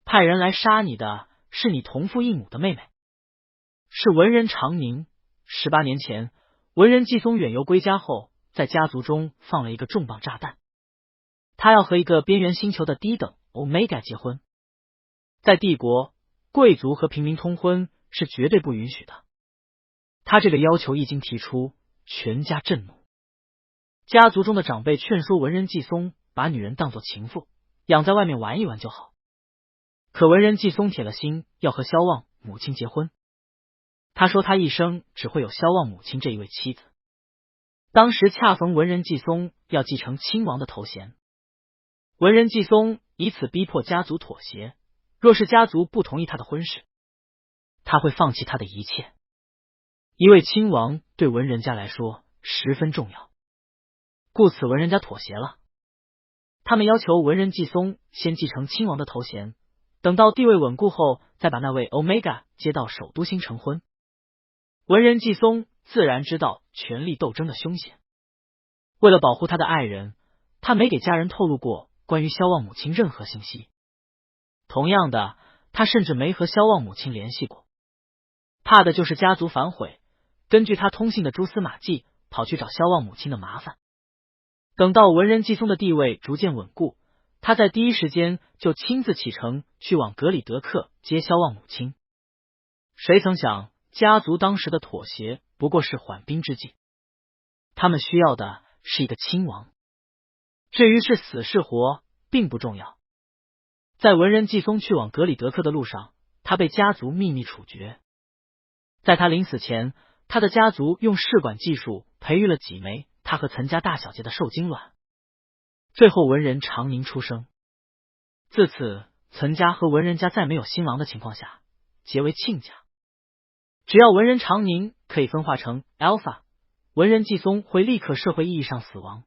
派人来杀你的是你同父异母的妹妹，是文人长宁。18年前，文人季松远游归家后，在家族中放了一个重磅炸弹，他要和一个边缘星球的低等 Omega 结婚。在帝国，贵族和平民通婚是绝对不允许的。他这个要求一经提出，全家震怒。家族中的长辈劝说文人季松把女人当作情妇，养在外面玩一玩就好。可文人季松铁了心要和萧望母亲结婚。他说他一生只会有萧望母亲这一位妻子。当时恰逢文人季松要继承亲王的头衔，文人季松以此逼迫家族妥协，若是家族不同意他的婚事，他会放弃他的一切。一位亲王对文人家来说十分重要，故此文人家妥协了。他们要求文人季松先继承亲王的头衔，等到地位稳固后，再把那位 Omega 接到首都星成婚。文人季松自然知道权力斗争的凶险，为了保护他的爱人，他没给家人透露过关于萧望母亲任何信息。同样的，他甚至没和萧望母亲联系过，怕的就是家族反悔，根据他通信的蛛丝马迹跑去找萧望母亲的麻烦。等到文人季松的地位逐渐稳固，他在第一时间就亲自启程去往格里德克接萧望母亲。谁曾想，家族当时的妥协不过是缓兵之计，他们需要的是一个亲王。至于是死是活并不重要。在文人季松去往格里德克的路上，他被家族秘密处决。在他临死前，他的家族用试管技术培育了几枚他和岑家大小姐的受精卵。最后文人长宁出生。自此，岑家和文人家在没有新郎的情况下结为亲家。只要文人长宁可以分化成 Alpha， 文人季松会立刻社会意义上死亡。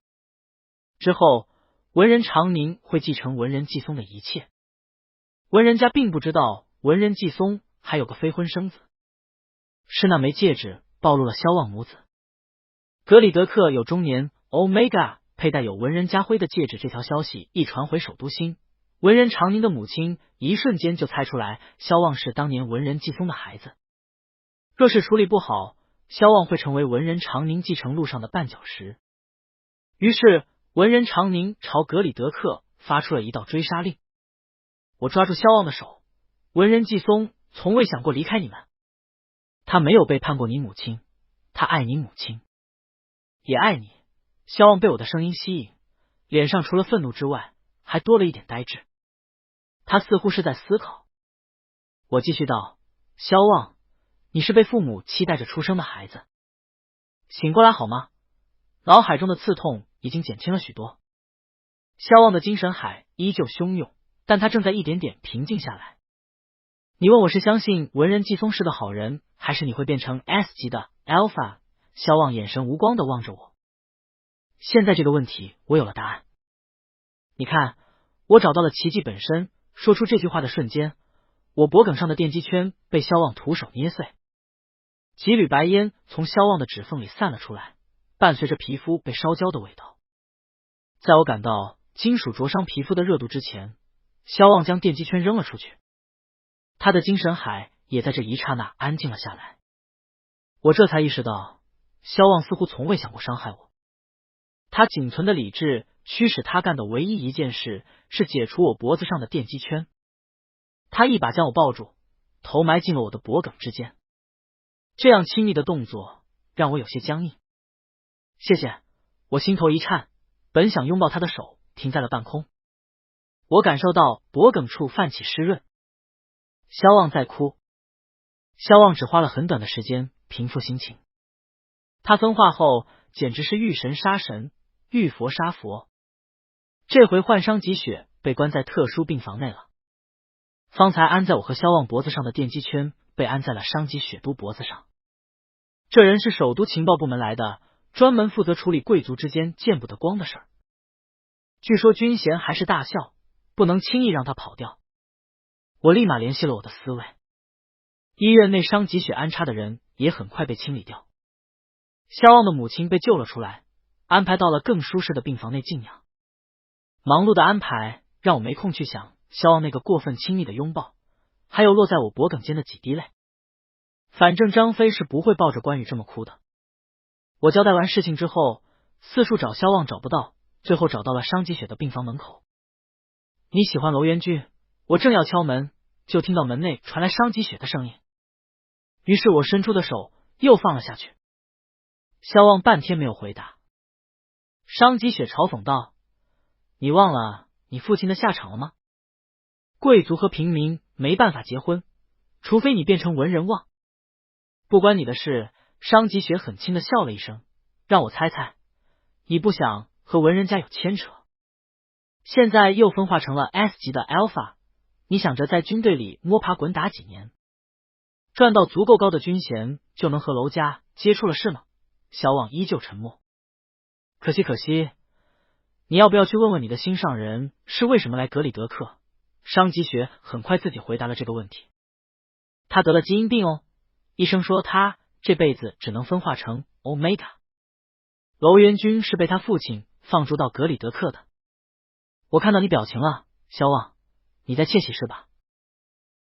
之后，文人长宁会继承文人季松的一切。文人家并不知道文人季松还有个非婚生子，是那枚戒指暴露了萧望母子。格里德克有中年 Omega 佩戴有文人家徽的戒指这条消息一传回首都星，文人长宁的母亲一瞬间就猜出来萧望是当年文人季松的孩子。若是处理不好，萧望会成为文人长宁继承路上的绊脚石。于是文人长宁朝格里德克发出了一道追杀令。我抓住萧望的手，文人季松从未想过离开你们。他没有背叛过你母亲，他爱你母亲，也爱你。萧望被我的声音吸引，脸上除了愤怒之外，还多了一点呆滞。他似乎是在思考。我继续道：萧望，你是被父母期待着出生的孩子，醒过来好吗？脑海中的刺痛已经减轻了许多。萧望的精神海依旧汹涌，但他正在一点点平静下来。你问我是相信文人季松是个好人，还是你会变成 S 级的 Alpha？ 萧望眼神无光的望着我。现在这个问题我有了答案。你看，我找到了奇迹本身。说出这句话的瞬间，我脖颈上的电击圈被萧望徒手捏碎，几缕白烟从萧望的指缝里散了出来，伴随着皮肤被烧焦的味道。在我感到金属灼伤皮肤的热度之前，萧望将电击圈扔了出去，他的精神海也在这一刹那安静了下来。我这才意识到，萧望似乎从未想过伤害我。他仅存的理智驱使他干的唯一一件事是解除我脖子上的电击圈。他一把将我抱住，头埋进了我的脖颈之间。这样亲密的动作让我有些僵硬。谢谢，我心头一颤，本想拥抱他的手停在了半空。我感受到脖颈处泛起湿润。萧望在哭。萧望只花了很短的时间平复心情。他分化后简直是遇神杀神，遇佛杀佛。这回换伤吉雪被关在特殊病房内了。方才安在我和萧望脖子上的电击圈被安在了伤吉雪都脖子上。这人是首都情报部门来的，专门负责处理贵族之间见不得光的事儿。据说军衔还是大校，不能轻易让他跑掉。我立马联系了我的思维。医院内伤吉雪安插的人也很快被清理掉。萧望的母亲被救了出来，安排到了更舒适的病房内静养。忙碌的安排让我没空去想萧望那个过分亲密的拥抱，还有落在我脖颈间的几滴泪。反正张飞是不会抱着关羽这么哭的。我交代完事情之后，四处找萧望找不到，最后找到了伤吉雪的病房门口。你喜欢楼元君？我正要敲门，就听到门内传来伤吉雪的声音。于是我伸出的手又放了下去。萧望半天没有回答。伤吉雪嘲讽道：你忘了你父亲的下场了吗？贵族和平民没办法结婚，除非你变成文人望。不关你的事。伤吉雪很轻的笑了一声，让我猜猜，你不想和文人家有牵扯。现在又分化成了 S 级的 Alpha， 你想着在军队里摸爬滚打几年，赚到足够高的军衔，就能和娄家接触了是吗？萧望依旧沉默。可惜，你要不要去问问你的心上人是为什么来格里德克？伤吉雪很快自己回答了这个问题。他得了基因病哦，医生说他这辈子只能分化成 Omega。 娄元君是被他父亲放逐到格里德克的。我看到你表情了，萧望，你在窃喜是吧？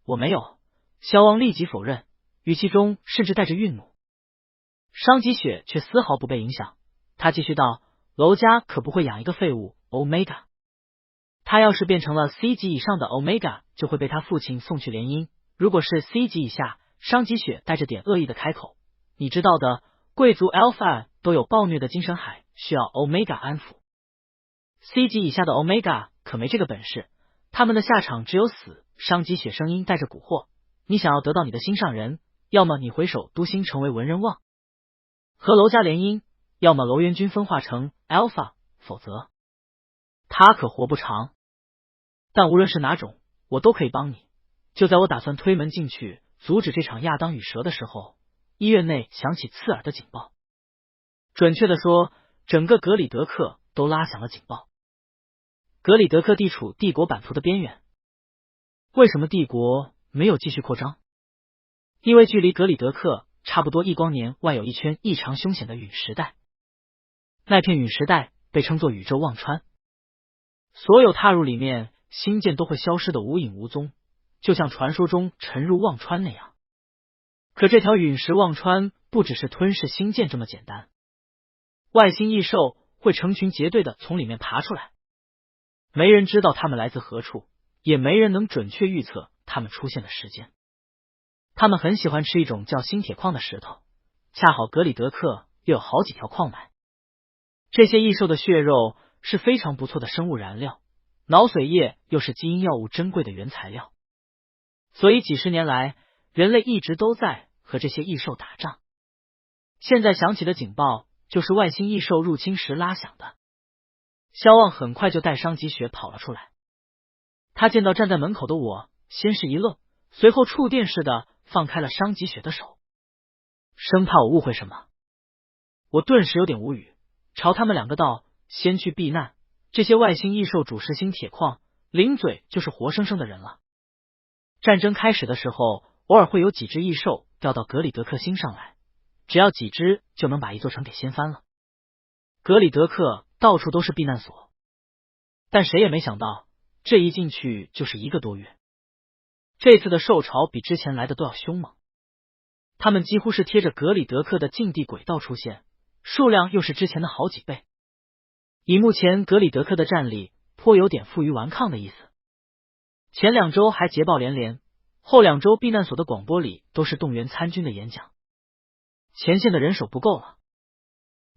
我没有。萧望立即否认，语气中甚至带着愠怒。伤吉雪却丝毫不被影响，他继续道：娄家可不会养一个废物 Omega， 他要是变成了 C 级以上的 Omega， 就会被他父亲送去联姻。如果是 C 级以下，伤吉雪带着点恶意的开口，你知道的，贵族 Alpha 都有暴虐的精神海，需要 Omega 安抚。C 级以下的 Omega 可没这个本事，他们的下场只有死。伤吉雪声音带着蛊惑，你想要得到你的心上人，要么你回首都心成为文人望，和娄家联姻，要么娄元君分化成 Alpha， 否则他可活不长。但无论是哪种，我都可以帮你。就在我打算推门进去阻止这场亚当与蛇的时候，医院内响起刺耳的警报。准确的说，整个格里德克都拉响了警报。格里德克地处帝国版图的边缘。为什么帝国没有继续扩张？因为距离格里德克差不多1光年外有一圈异常凶险的陨石带，那片陨石带被称作宇宙忘川，所有踏入里面星舰都会消失的无影无踪，就像传说中沉入忘川那样。可这条陨石忘川不只是吞噬星舰这么简单，外星异兽会成群结队的从里面爬出来，没人知道他们来自何处，也没人能准确预测它们出现的时间。他们很喜欢吃一种叫新铁矿的石头，恰好格里德克又有好几条矿脉。这些异兽的血肉是非常不错的生物燃料，脑髓液又是基因药物珍贵的原材料，所以几十年来，人类一直都在和这些异兽打仗。现在响起的警报就是外星异兽入侵时拉响的。萧望很快就带伤吉雪跑了出来，他见到站在门口的我，先是一愣，随后触电似的放开了伤吉雪的手，生怕我误会什么。我顿时有点无语，朝他们两个道：先去避难，这些外星异兽主食新铁矿，零嘴就是活生生的人了。战争开始的时候，偶尔会有几只异兽掉到格里德克星上来，只要几只就能把一座城给掀翻了。格里德克到处都是避难所，但谁也没想到，这一进去就是1个多月。这次的兽潮比之前来的都要凶猛，他们几乎是贴着格里德克的近地轨道出现，数量又是之前的好几倍。以目前格里德克的战力，颇有点负隅顽抗的意思。前2周还捷报连连，后2周避难所的广播里都是动员参军的演讲。前线的人手不够了。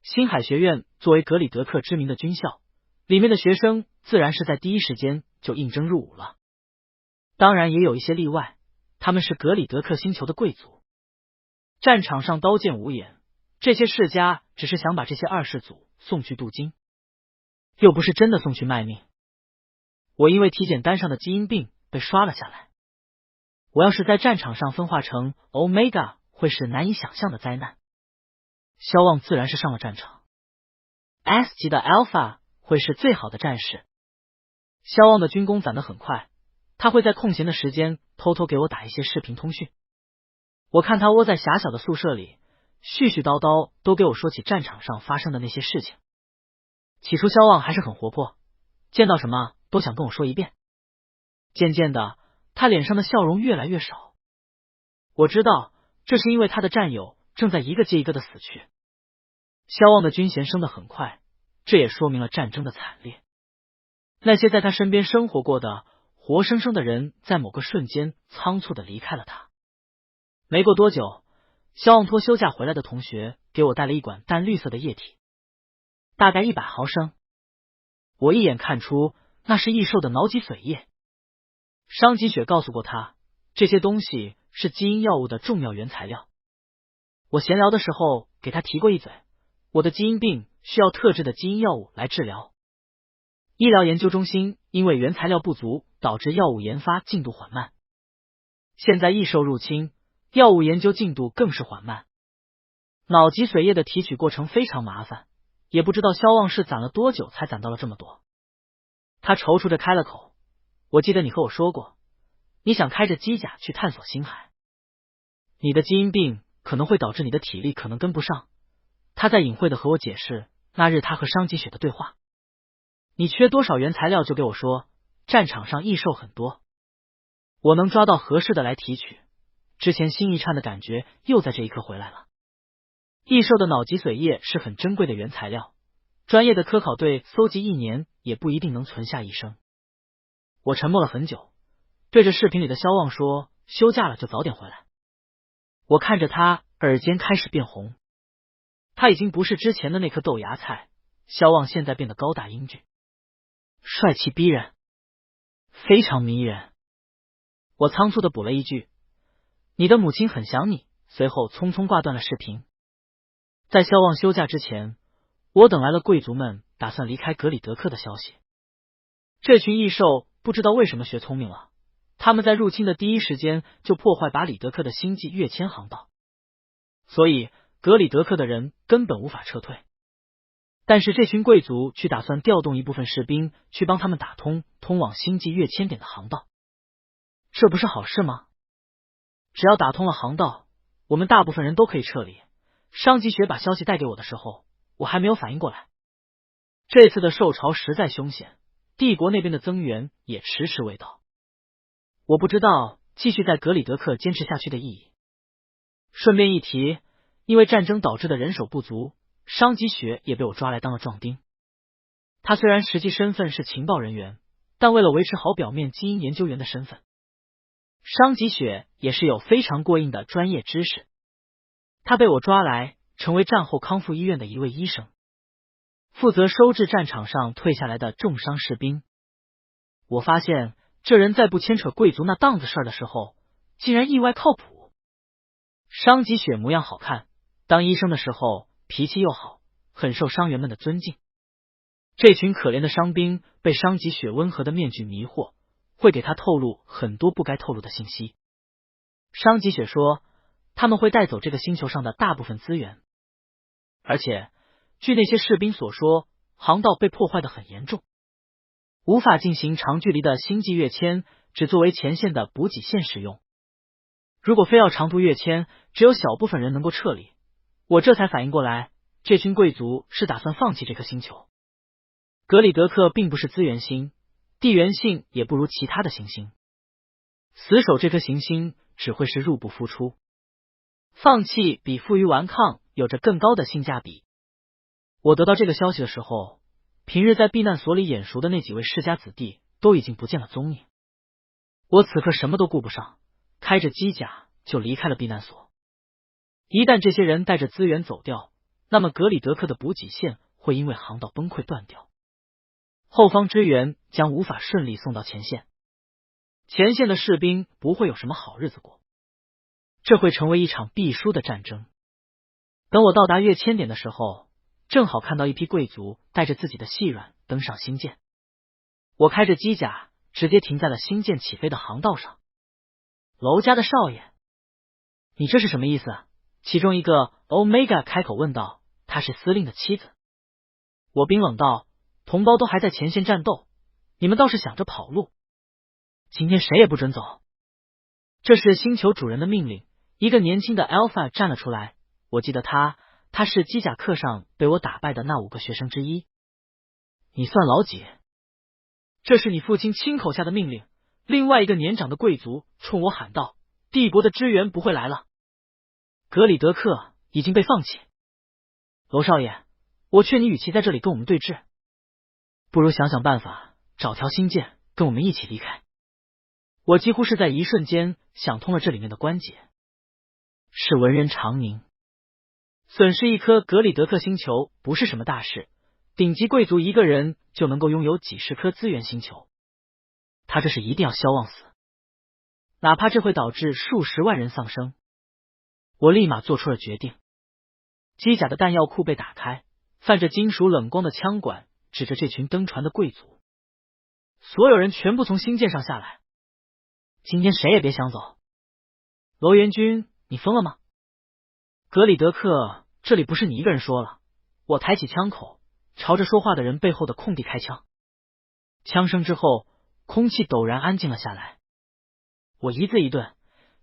星海学院作为格里德克知名的军校，里面的学生自然是在第一时间就应征入伍了。当然也有一些例外，他们是格里德克星球的贵族。战场上刀剑无眼，这些世家只是想把这些二世祖送去镀金，又不是真的送去卖命。我因为体检单上的基因病被刷了下来，我要是在战场上分化成 Omega， 会是难以想象的灾难。萧望自然是上了战场， S 级的 Alpha 会是最好的战士。萧望的军功攒得很快，他会在空闲的时间偷偷给我打一些视频通讯。我看他窝在狭小的宿舍里，絮絮叨叨都给我说起战场上发生的那些事情。起初萧望还是很活泼，见到什么都想跟我说一遍。渐渐的，他脸上的笑容越来越少。我知道这是因为他的战友正在一个接一个的死去。萧望的军衔升得很快，这也说明了战争的惨烈。那些在他身边生活过的活生生的人，在某个瞬间仓促的离开了他。没过多久，萧望托休假回来的同学给我带了一管淡绿色的液体，大概100毫升。我一眼看出那是异兽的脑脊髓液。伤吉雪告诉过他，这些东西是基因药物的重要原材料。我闲聊的时候给他提过一嘴，我的基因病需要特制的基因药物来治疗。医疗研究中心因为原材料不足，导致药物研发进度缓慢。现在异兽入侵，药物研究进度更是缓慢。脑脊髓液的提取过程非常麻烦，也不知道萧望是攒了多久才攒到了这么多。他踌躇着开了口，我记得你和我说过，你想开着机甲去探索星海。你的基因病可能会导致你的体力可能跟不上。他在隐晦的和我解释那日他和伤吉雪的对话。你缺多少原材料就给我说，战场上异兽很多，我能抓到合适的来提取。之前心一颤的感觉又在这一刻回来了。异兽的脑脊髓液是很珍贵的原材料，专业的科考队搜集1年也不一定能存下一升。我沉默了很久，对着视频里的萧望说，休假了就早点回来。我看着他耳尖开始变红，他已经不是之前的那颗豆芽菜，萧望现在变得高大英俊，帅气逼人，非常迷人。我仓促的补了一句，你的母亲很想你，随后匆匆挂断了视频。在萧望休假之前，我等来了贵族们打算离开格里德克的消息。这群异兽不知道为什么学聪明了，他们在入侵的第一时间就破坏把里德克的星际跃迁航道，所以格里德克的人根本无法撤退。但是这群贵族却打算调动一部分士兵去帮他们打通通往星际跃迁点的航道，这不是好事吗？只要打通了航道，我们大部分人都可以撤离。伤吉雪把消息带给我的时候，我还没有反应过来。这次的兽潮实在凶险，帝国那边的增援也迟迟未到。我不知道继续在格里德克坚持下去的意义。顺便一提，因为战争导致的人手不足，伤吉雪也被我抓来当了壮丁。他虽然实际身份是情报人员，但为了维持好表面基因研究员的身份，商吉雪也是有非常过硬的专业知识。他被我抓来，成为战后康复医院的一位医生，负责收治战场上退下来的重伤士兵。我发现这人在不牵扯贵族那档子事儿的时候，竟然意外靠谱。商吉雪模样好看，当医生的时候脾气又好，很受伤员们的尊敬。这群可怜的伤兵被商吉雪温和的面具迷惑，会给他透露很多不该透露的信息。商吉雪说，他们会带走这个星球上的大部分资源，而且据那些士兵所说，航道被破坏得很严重，无法进行长距离的星际跃迁，只作为前线的补给线使用。如果非要长途跃迁，只有小部分人能够撤离。我这才反应过来，这群贵族是打算放弃这颗星球。格里德克并不是资源星，地缘性也不如其他的行星，死守这颗行星只会是入不敷出，放弃比负隅顽抗有着更高的性价比。我得到这个消息的时候，平日在避难所里眼熟的那几位世家子弟都已经不见了踪影。我此刻什么都顾不上，开着机甲就离开了避难所。一旦这些人带着资源走掉，那么格里德克的补给线会因为航道崩溃断掉，后方支援将无法顺利送到前线，前线的士兵不会有什么好日子过，这会成为一场必输的战争。等我到达跃迁点的时候，正好看到一批贵族带着自己的细软登上星舰。我开着机甲直接停在了星舰起飞的航道上。娄家的少爷，你这是什么意思？其中一个 Omega 开口问道，他是司令的妻子。我冰冷道，同胞都还在前线战斗，你们倒是想着跑路，今天谁也不准走。这是星球主人的命令。一个年轻的 Alpha 站了出来，我记得他是机甲课上被我打败的那5个学生之一。你算老几？这是你父亲亲口下的命令。另外一个年长的贵族冲我喊道，帝国的支援不会来了，格里德克已经被放弃。娄少爷，我劝你与其在这里跟我们对峙，不如想想办法找条星舰跟我们一起离开。我几乎是在一瞬间想通了这里面的关节。是文人常宁，损失一颗格里德克星球不是什么大事，顶级贵族一个人就能够拥有几十颗资源星球，他这是一定要消忘死，哪怕这会导致数十万人丧生。我立马做出了决定。机甲的弹药库被打开，泛着金属冷光的枪管指着这群登船的贵族，所有人全部从星舰上下来，今天谁也别想走。娄元军，你疯了吗？格里德克，这里不是你一个人说了。我抬起枪口，朝着说话的人背后的空地开枪。枪声之后，空气陡然安静了下来。我一字一顿，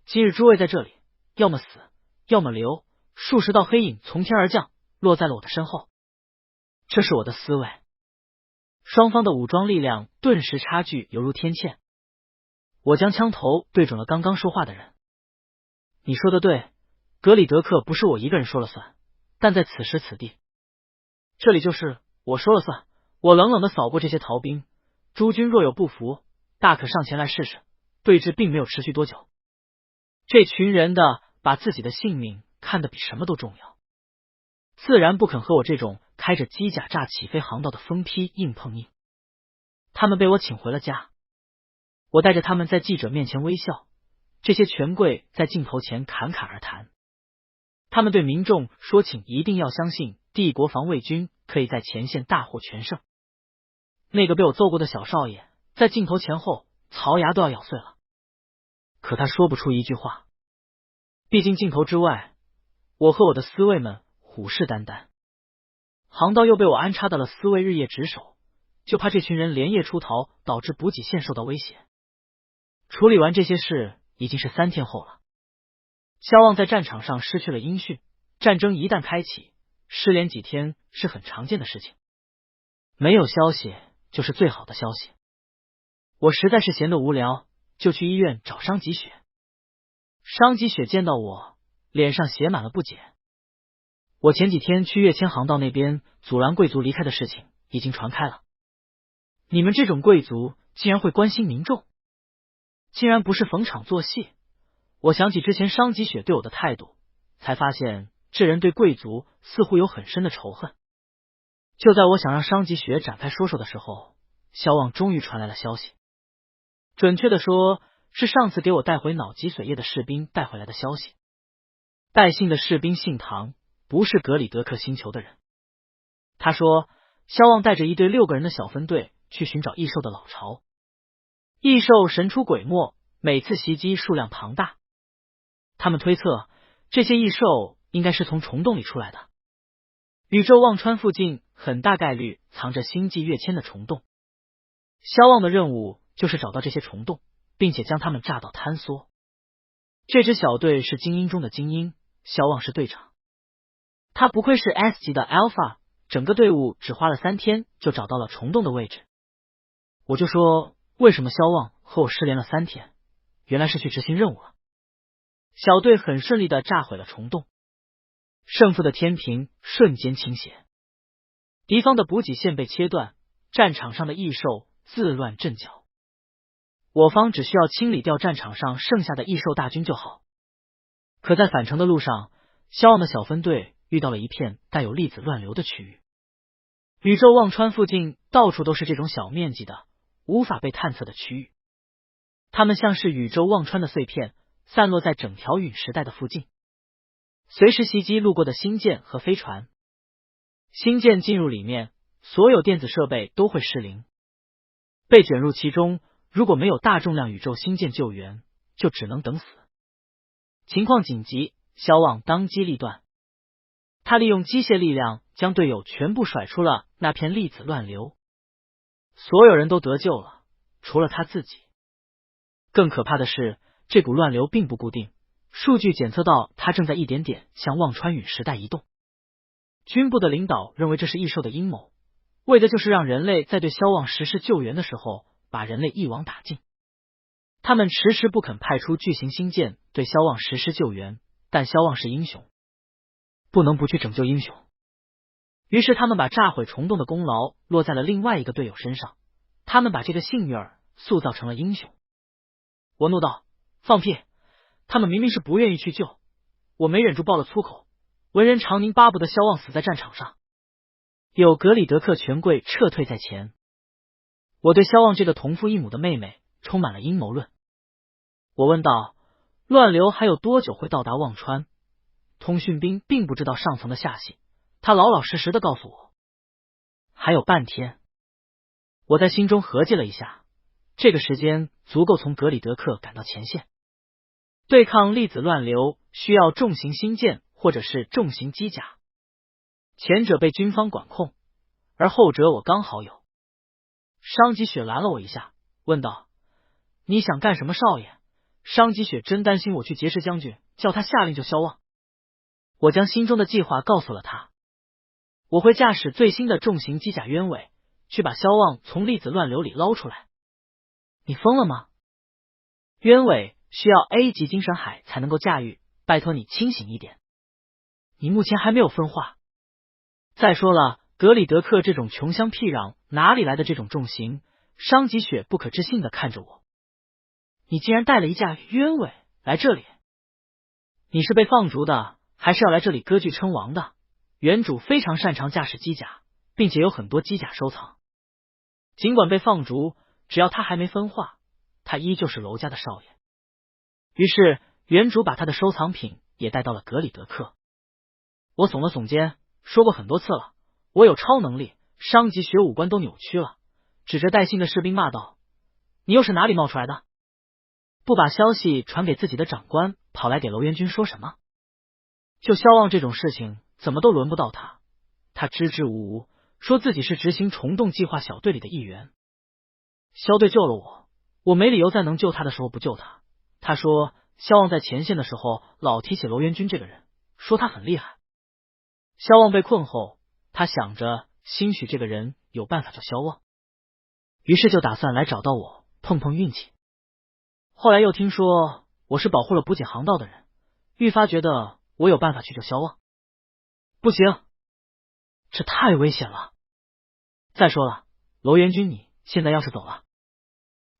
今日诸位在这里，要么死，要么留。数十道黑影从天而降，落在了我的身后。这是我的思维。双方的武装力量顿时差距犹如天堑。我将枪头对准了刚刚说话的人。你说的对，格里德克不是我一个人说了算，但在此时此地，这里就是我说了算。我冷冷的扫过这些逃兵，诸君若有不服，大可上前来试试。对峙并没有持续多久，这群人的把自己的性命看得比什么都重要，自然不肯和我这种开着机甲炸起飞航道的疯批硬碰硬。他们被我请回了家，我带着他们在记者面前微笑。这些权贵在镜头前侃侃而谈，他们对民众说，请一定要相信帝国防卫军可以在前线大获全胜。那个被我揍过的小少爷在镜头前后槽牙都要咬碎了，可他说不出一句话。毕竟镜头之外，我和我的侍卫们虎视眈眈，航道又被我安插到了侍卫日夜值守，就怕这群人连夜出逃，导致补给线受到威胁。处理完这些事已经是3天后了。萧望在战场上失去了音讯，战争一旦开启，失联几天是很常见的事情。没有消息就是最好的消息。我实在是闲得无聊，就去医院找商吉雪。商吉雪见到我，脸上写满了不解。我前几天去跃迁航道那边阻拦贵族离开的事情已经传开了，你们这种贵族竟然会关心民众，竟然不是逢场作戏。我想起之前商吉雪对我的态度，才发现这人对贵族似乎有很深的仇恨。就在我想让商吉雪展开说说的时候，萧望终于传来了消息。准确的说，是上次给我带回脑脊髓液的士兵带回来的消息。带信的士兵姓唐，不是格里德克星球的人。他说，萧望带着一队6个人的小分队去寻找异兽的老巢。异兽神出鬼没，每次袭击数量庞大。他们推测，这些异兽应该是从虫洞里出来的。宇宙忘川附近很大概率藏着星际跃迁的虫洞。萧望的任务就是找到这些虫洞，并且将它们炸到坍缩。这支小队是精英中的精英，萧望是队长。他不愧是 S 级的 Alpha， 整个队伍只花了3天就找到了虫洞的位置。我就说，为什么萧望和我失联了3天？原来是去执行任务了。小队很顺利的炸毁了虫洞，胜负的天平瞬间倾斜。敌方的补给线被切断，战场上的异兽自乱阵脚。我方只需要清理掉战场上剩下的异兽大军就好。可在返程的路上，萧望的小分队遇到了一片带有粒子乱流的区域。宇宙忘川附近到处都是这种小面积的无法被探测的区域，它们像是宇宙忘川的碎片，散落在整条陨石带的附近，随时袭击路过的星舰和飞船。星舰进入里面，所有电子设备都会失灵。被卷入其中，如果没有大重量宇宙星舰救援，就只能等死。情况紧急，萧望当机立断，他利用机械力量将队友全部甩出了那片粒子乱流。所有人都得救了，除了他自己。更可怕的是，这股乱流并不固定，数据检测到它正在一点点向忘川陨石带移动。军部的领导认为这是异兽的阴谋，为的就是让人类在对萧望实施救援的时候把人类一网打尽。他们迟迟不肯派出巨型星舰对萧望实施救援，但萧望是英雄，不能不去拯救英雄。于是他们把炸毁虫洞的功劳落在了另外一个队友身上，他们把这个幸运儿塑造成了英雄。我怒道，放屁，他们明明是不愿意去救。我没忍住爆了粗口，文人常宁巴不得萧望死在战场上，有格里德克权贵撤退在前。我对萧望这个同父异母的妹妹充满了阴谋论。我问道，乱流还有多久会到达忘川？通讯兵并不知道上层的下系，他老老实实的告诉我，还有半天。我在心中合计了一下，这个时间足够从格里德克赶到前线。对抗粒子乱流需要重型星舰或者是重型机甲，前者被军方管控，而后者我刚好有。商吉雪拦了我一下，问道，你想干什么少爷？商吉雪真担心我去劫持将军，叫他下令救萧望。我将心中的计划告诉了他，我会驾驶最新的重型机甲鸢尾，去把萧望从粒子乱流里捞出来。你疯了吗？鸢尾需要 A 级精神海才能够驾驭，拜托你清醒一点。你目前还没有分化。再说了，格里德克这种穷乡僻壤哪里来的这种重型？商吉雪不可置信的看着我，你竟然带了一架鸢尾来这里？你是被放逐的，还是要来这里割据称王的？原主非常擅长驾驶机甲，并且有很多机甲收藏。尽管被放逐，只要他还没分化，他依旧是楼家的少爷。于是原主把他的收藏品也带到了格里德克。我耸了耸肩，说过很多次了，我有超能力。商吉雪五官都扭曲了，指着带信的士兵骂道，你又是哪里冒出来的？不把消息传给自己的长官，跑来给楼元军说什么？就萧望这种事情怎么都轮不到他。他支支吾吾说自己是执行虫洞计划小队里的一员。萧队救了我，我没理由在能救他的时候不救他。他说萧望在前线的时候老提起楼元军这个人，说他很厉害。萧望被困后，他想着兴许这个人有办法救萧望，于是就打算来找到我碰碰运气。后来又听说我是保护了补给航道的人，愈发觉得我有办法去救萧望。不行，这太危险了。再说了，楼元军你现在要是走了，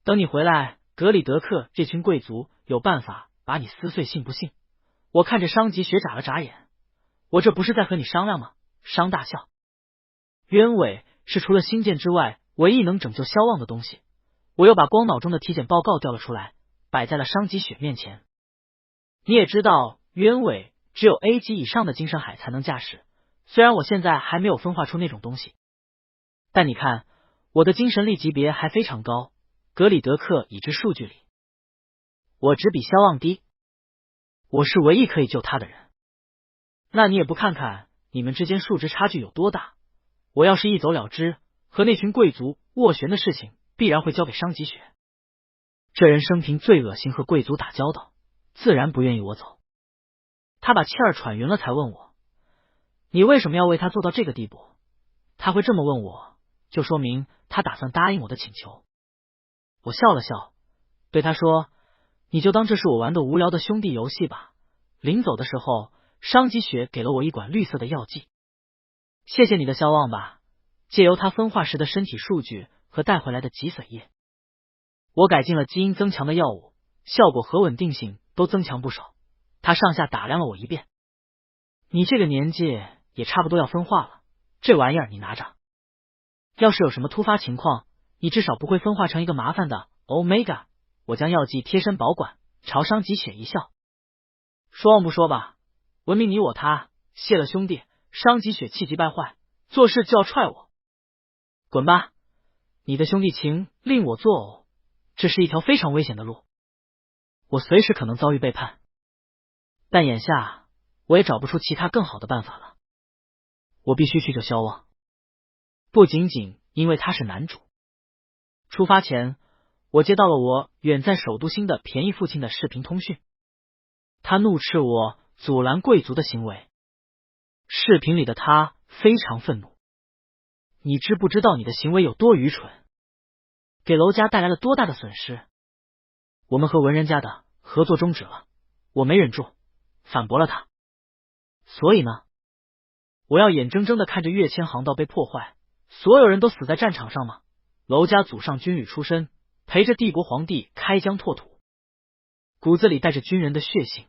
等你回来，格里德克这群贵族有办法把你撕碎，信不信？我看着商吉雪眨了眨眼，我这不是在和你商量吗？商大笑，鸢尾是除了星舰之外唯一能拯救萧望的东西。我又把光脑中的体检报告调了出来，摆在了商吉雪面前。你也知道，鸢尾只有 A 级以上的精神海才能驾驶，虽然我现在还没有分化出那种东西，但你看我的精神力级别还非常高。格里德克已知数据里，我只比萧望低，我是唯一可以救他的人。那你也不看看你们之间数值差距有多大？我要是一走了之，和那群贵族斡旋的事情必然会交给商吉雪。这人生平最恶心和贵族打交道，自然不愿意我走。他把气儿喘匀了才问我，你为什么要为他做到这个地步？他会这么问我，就说明他打算答应我的请求。我笑了笑，对他说，你就当这是我玩的无聊的兄弟游戏吧。临走的时候，商吉雪给了我一管绿色的药剂。谢谢你的萧望吧，借由他分化时的身体数据和带回来的脊髓液，我改进了基因增强的药物，效果和稳定性都增强不少。他上下打量了我一遍，你这个年纪也差不多要分化了，这玩意儿你拿着，要是有什么突发情况，你至少不会分化成一个麻烦的 Omega。 我将药剂贴身保管，朝商吉雪一笑，说忘不说吧，文明你我他，谢了兄弟。商吉雪气急败坏，做事就要踹我，滚吧，你的兄弟情令我作呕，这是一条非常危险的路，我随时可能遭遇背叛，但眼下我也找不出其他更好的办法了，我必须去救萧望，不仅仅因为他是男主。出发前，我接到了我远在首都星的便宜父亲的视频通讯，他怒斥我阻拦贵族的行为。视频里的他非常愤怒，你知不知道你的行为有多愚蠢，给楼家带来了多大的损失？我们和文人家的合作终止了，我没忍住，反驳了他。所以呢，我要眼睁睁的看着跃迁航道被破坏，所有人都死在战场上吗？楼家祖上军旅出身，陪着帝国皇帝开疆拓土，骨子里带着军人的血性。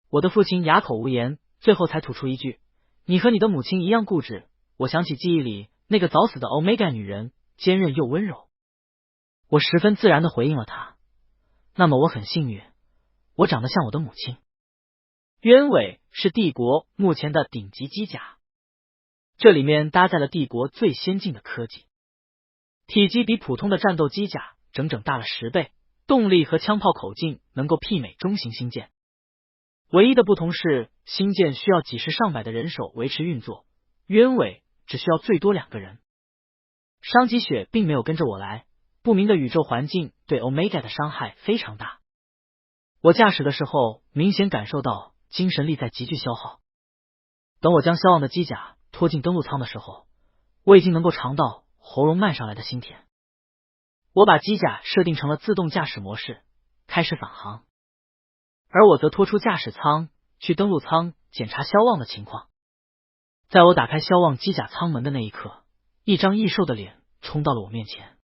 我的父亲哑口无言，最后才吐出一句，你和你的母亲一样固执。我想起记忆里那个早死的 Omega 女人，坚韧又温柔。我十分自然的回应了他，那么我很幸运，我长得像我的母亲。鸢尾是帝国目前的顶级机甲，这里面搭载了帝国最先进的科技，体积比普通的战斗机甲整整大了10倍，动力和枪炮口径能够媲美中型星舰。唯一的不同是，星舰需要几十上百的人手维持运作，鸢尾只需要最多2个人。商吉雪并没有跟着我来，不明的宇宙环境对 Omega 的伤害非常大。我驾驶的时候明显感受到精神力在急剧消耗。等我将萧望的机甲拖进登陆舱的时候，我已经能够尝到喉咙漫上来的心甜。我把机甲设定成了自动驾驶模式，开始返航。而我则拖出驾驶舱，去登陆舱检查萧望的情况。在我打开萧望机甲舱门的那一刻，一张异兽的脸冲到了我面前，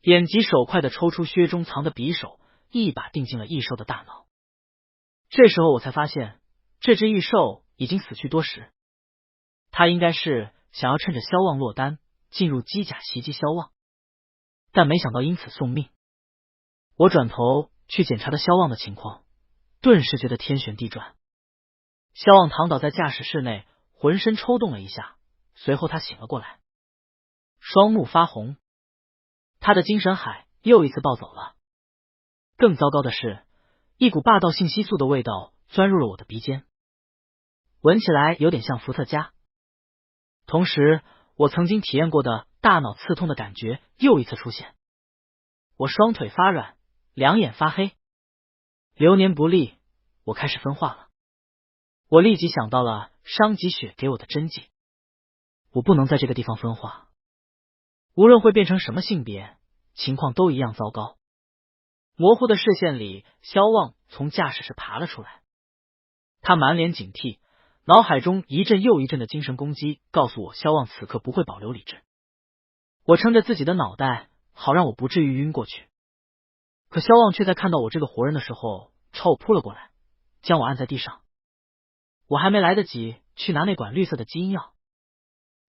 眼疾手快的抽出靴中藏的匕首，一把钉进了异兽的大脑。这时候我才发现，这只异兽已经死去多时。他应该是想要趁着萧望落单，进入机甲袭击萧望，但没想到因此送命。我转头去检查的萧望的情况，顿时觉得天旋地转。萧望躺倒在驾驶室内，浑身抽动了一下，随后他醒了过来，双目发红，他的精神海又一次暴走了。更糟糕的是，一股霸道性激素的味道钻入了我的鼻尖，闻起来有点像伏特加。同时，我曾经体验过的大脑刺痛的感觉又一次出现，我双腿发软，两眼发黑，流年不利，我开始分化了。我立即想到了商吉雪给我的针剂，我不能在这个地方分化，无论会变成什么性别，情况都一样糟糕。模糊的视线里，萧望从驾驶室爬了出来，他满脸警惕，脑海中一阵又一阵的精神攻击告诉我，萧望此刻不会保留理智。我撑着自己的脑袋，好让我不至于晕过去。可萧望却在看到我这个活人的时候，朝我扑了过来，将我按在地上。我还没来得及去拿那管绿色的基因药，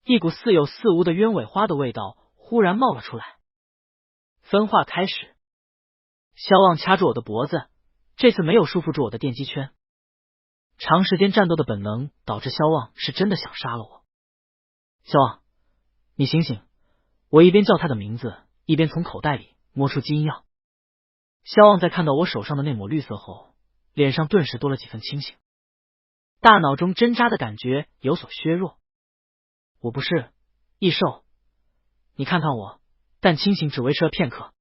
一股似有似无的鸢尾花的味道忽然冒了出来。分化开始。萧望掐住我的脖子，这次没有束缚住我的电击圈。长时间战斗的本能导致萧望是真的想杀了我。萧望，你醒醒！我一边叫他的名字，一边从口袋里摸出基因药。萧望在看到我手上的那抹绿色后，脸上顿时多了几分清醒，大脑中针扎的感觉有所削弱。我不是异兽，你看看我，但清醒只维持了片刻。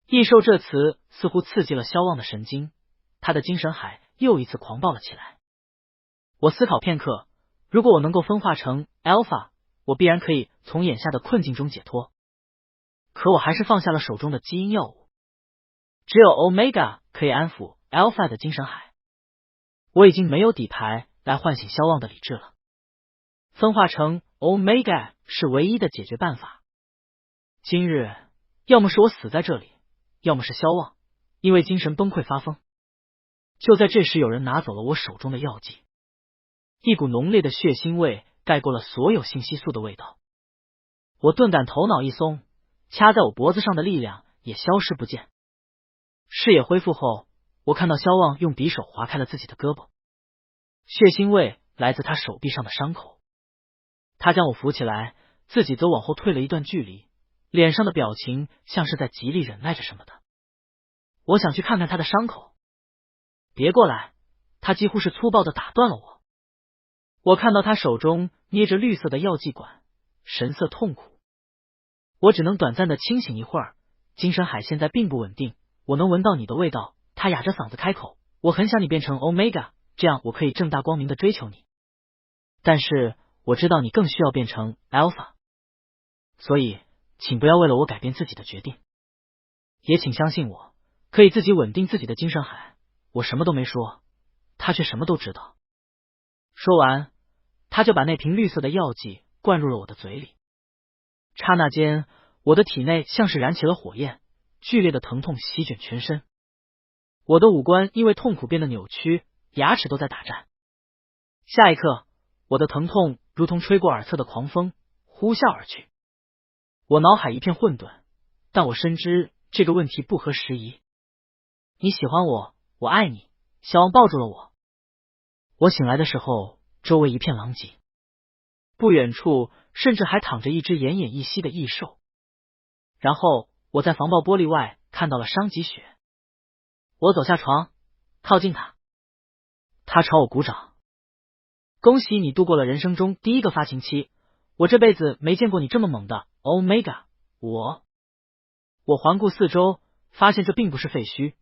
异兽这词似乎刺激了萧望的神经，他的精神海又一次狂暴了起来。我思考片刻，如果我能够分化成 Alpha， 我必然可以从眼下的困境中解脱。可我还是放下了手中的基因药物，只有 Omega 可以安抚 Alpha 的精神海。我已经没有底牌来唤醒萧望的理智了，分化成 Omega 是唯一的解决办法。今日要么是我死在这里，要么是萧望因为精神崩溃发疯。就在这时，有人拿走了我手中的药剂，一股浓烈的血腥味盖过了所有信息素的味道。我顿感头脑一松，掐在我脖子上的力量也消失不见。视野恢复后，我看到萧望用匕首划开了自己的胳膊，血腥味来自他手臂上的伤口。他将我扶起来，自己则往后退了一段距离，脸上的表情像是在极力忍耐着什么的。我想去看看他的伤口。别过来！他几乎是粗暴的打断了我。我看到他手中捏着绿色的药剂管，神色痛苦。我只能短暂的清醒一会儿，精神海现在并不稳定，我能闻到你的味道。他哑着嗓子开口，我很想你变成 Omega， 这样我可以正大光明的追求你。但是我知道你更需要变成 Alpha， 所以请不要为了我改变自己的决定，也请相信我可以自己稳定自己的精神海。我什么都没说，他却什么都知道。说完，他就把那瓶绿色的药剂灌入了我的嘴里。刹那间，我的体内像是燃起了火焰，剧烈的疼痛席卷全身。我的五官因为痛苦变得扭曲，牙齿都在打颤。下一刻，我的疼痛如同吹过耳侧的狂风，呼啸而去。我脑海一片混沌，但我深知这个问题不合时宜。你喜欢我，我爱你。萧望抱住了我。我醒来的时候，周围一片狼藉，不远处甚至还躺着一只奄奄一息的异兽。然后我在防爆玻璃外看到了伤及雪。我走下床，靠近他，他朝我鼓掌。恭喜你度过了人生中第一个发情期，我这辈子没见过你这么猛的 Omega。我环顾四周，发现这并不是废墟，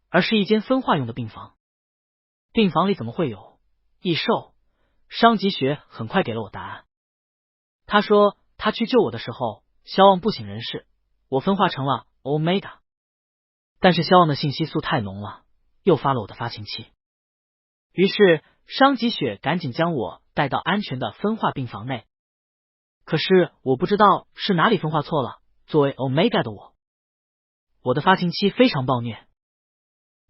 而是一间分化用的病房。病房里怎么会有异兽？伤及雪很快给了我答案。他说他去救我的时候，萧望不省人事，我分化成了 Omega， 但是萧望的信息素太浓了，诱发了我的发情期。于是伤及雪赶紧将我带到安全的分化病房内。可是我不知道是哪里分化错了，作为 Omega 的我的发情期非常暴虐，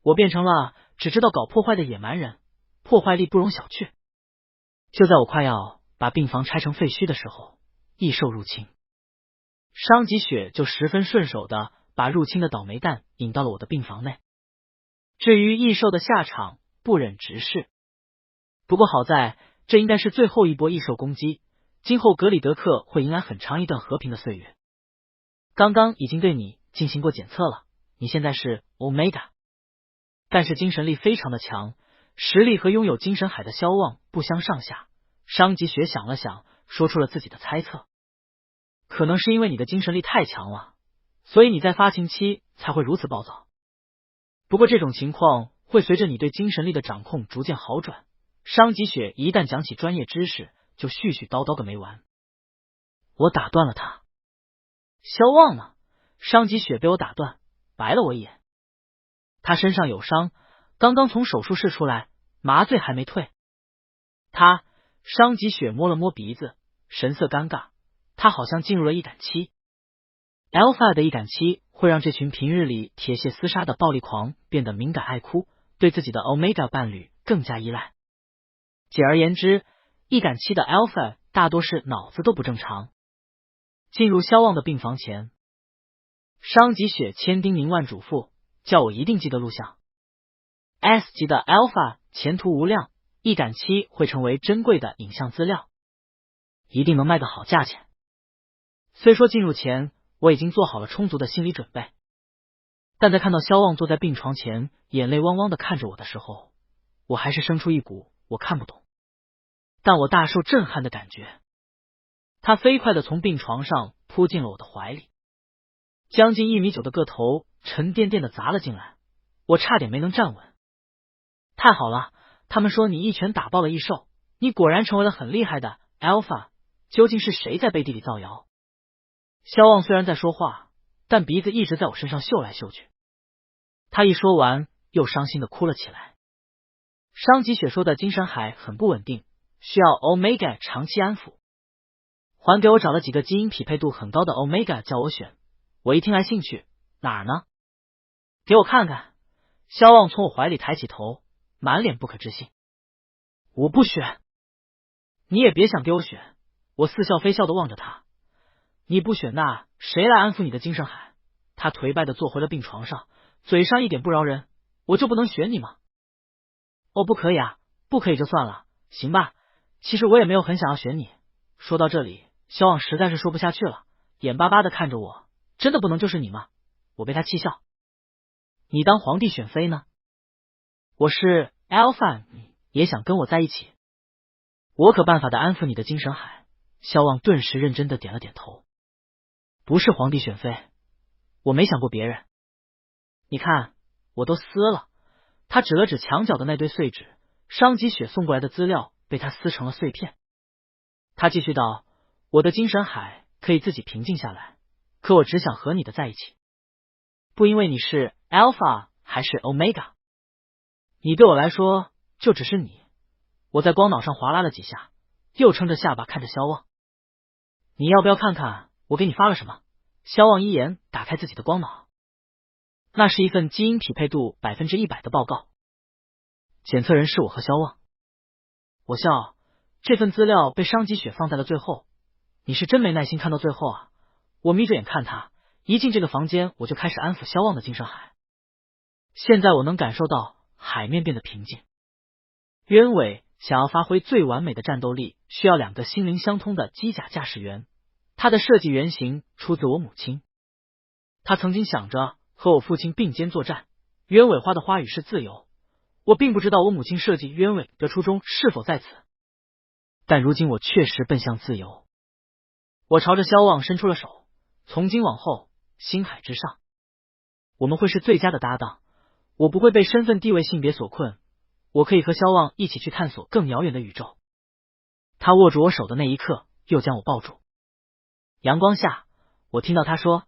我变成了只知道搞破坏的野蛮人，破坏力不容小觑。就在我快要把病房拆成废墟的时候，异兽入侵，伤及雪就十分顺手的把入侵的倒霉蛋引到了我的病房内。至于异兽的下场，不忍直视。不过好在这应该是最后一波异兽攻击，今后格里德克会迎来很长一段和平的岁月。刚刚已经对你进行过检测了，你现在是 Omega， 但是精神力非常的强，实力和拥有精神海的萧望不相上下。伤及雪想了想，说出了自己的猜测。可能是因为你的精神力太强了，所以你在发情期才会如此暴躁。不过这种情况会随着你对精神力的掌控逐渐好转。伤及雪一旦讲起专业知识，就絮絮叨叨个没完。我打断了他。萧望呢？伤及雪被我打断，白了我一眼。他身上有伤，刚刚从手术室出来，麻醉还没退。伤及雪摸了摸鼻子，神色尴尬，他好像进入了易感期。Alpha 的易感期会让这群平日里铁血厮杀的暴力狂变得敏感爱哭，对自己的 Omega 伴侣更加依赖。简而言之，易感期的 Alpha 大多是脑子都不正常。进入萧望的病房前，商吉雪千叮咛万嘱咐，叫我一定记得录像。S 级的 Alpha 前途无量，易感期会成为珍贵的影像资料，一定能卖个好价钱。虽说进入前我已经做好了充足的心理准备，但在看到萧望坐在病床前，眼泪汪汪的看着我的时候，我还是生出一股我看不懂，但我大受震撼的感觉。他飞快的从病床上扑进了我的怀里，将近1.9米的个头沉甸甸的砸了进来，我差点没能站稳。太好了，他们说你一拳打爆了异兽，你果然成为了很厉害的 Alpha， 究竟是谁在背地里造谣？萧望虽然在说话，但鼻子一直在我身上嗅来嗅去。他一说完，又伤心的哭了起来。商吉雪说的精神海很不稳定，需要 Omega 长期安抚。还给我找了几个基因匹配度很高的 Omega 叫我选，我一听来兴趣，哪儿呢？给我看看。萧望从我怀里抬起头，满脸不可置信。我不选。你也别想给我选。我似笑非笑的望着他。你不选，那谁来安抚你的精神海？他颓败的坐回了病床上，嘴上一点不饶人。我就不能选你吗？哦，不可以啊，不可以就算了，行吧，其实我也没有很想要选你。说到这里，萧望实在是说不下去了，眼巴巴的看着我，真的不能就是你吗？我被他气笑。你当皇帝选妃呢？我是 Alpha， 你也想跟我在一起？我可办法的安抚你的精神海。萧望顿时认真的点了点头。不是皇帝选妃，我没想过别人。你看，我都撕了。他指了指墙角的那堆碎纸，商吉雪送过来的资料被他撕成了碎片。他继续道，我的精神海可以自己平静下来，可我只想和你的在一起。不因为你是 Alpha 还是 Omega， 你对我来说就只是你。我在光脑上划拉了几下，又撑着下巴看着萧望。你要不要看看我给你发了什么？萧望一言打开自己的光脑，那是一份基因匹配度100%的报告，检测人是我和萧望。我笑，这份资料被商吉雪放在了最后，你是真没耐心看到最后啊。我眯着眼看他，一进这个房间我就开始安抚萧望的精神海。现在我能感受到海面变得平静。鸢尾想要发挥最完美的战斗力，需要2个心灵相通的机甲驾驶员。他的设计原型出自我母亲，他曾经想着和我父亲并肩作战。鸢尾花的花语是自由，我并不知道我母亲设计鸢尾的初衷是否在此，但如今我确实奔向自由。我朝着萧望伸出了手，从今往后，星海之上，我们会是最佳的搭档。我不会被身份地位性别所困，我可以和萧望一起去探索更遥远的宇宙。他握住我手的那一刻，又将我抱住。阳光下，我听到他说，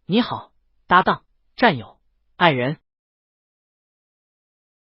你好，搭档、战友、爱人。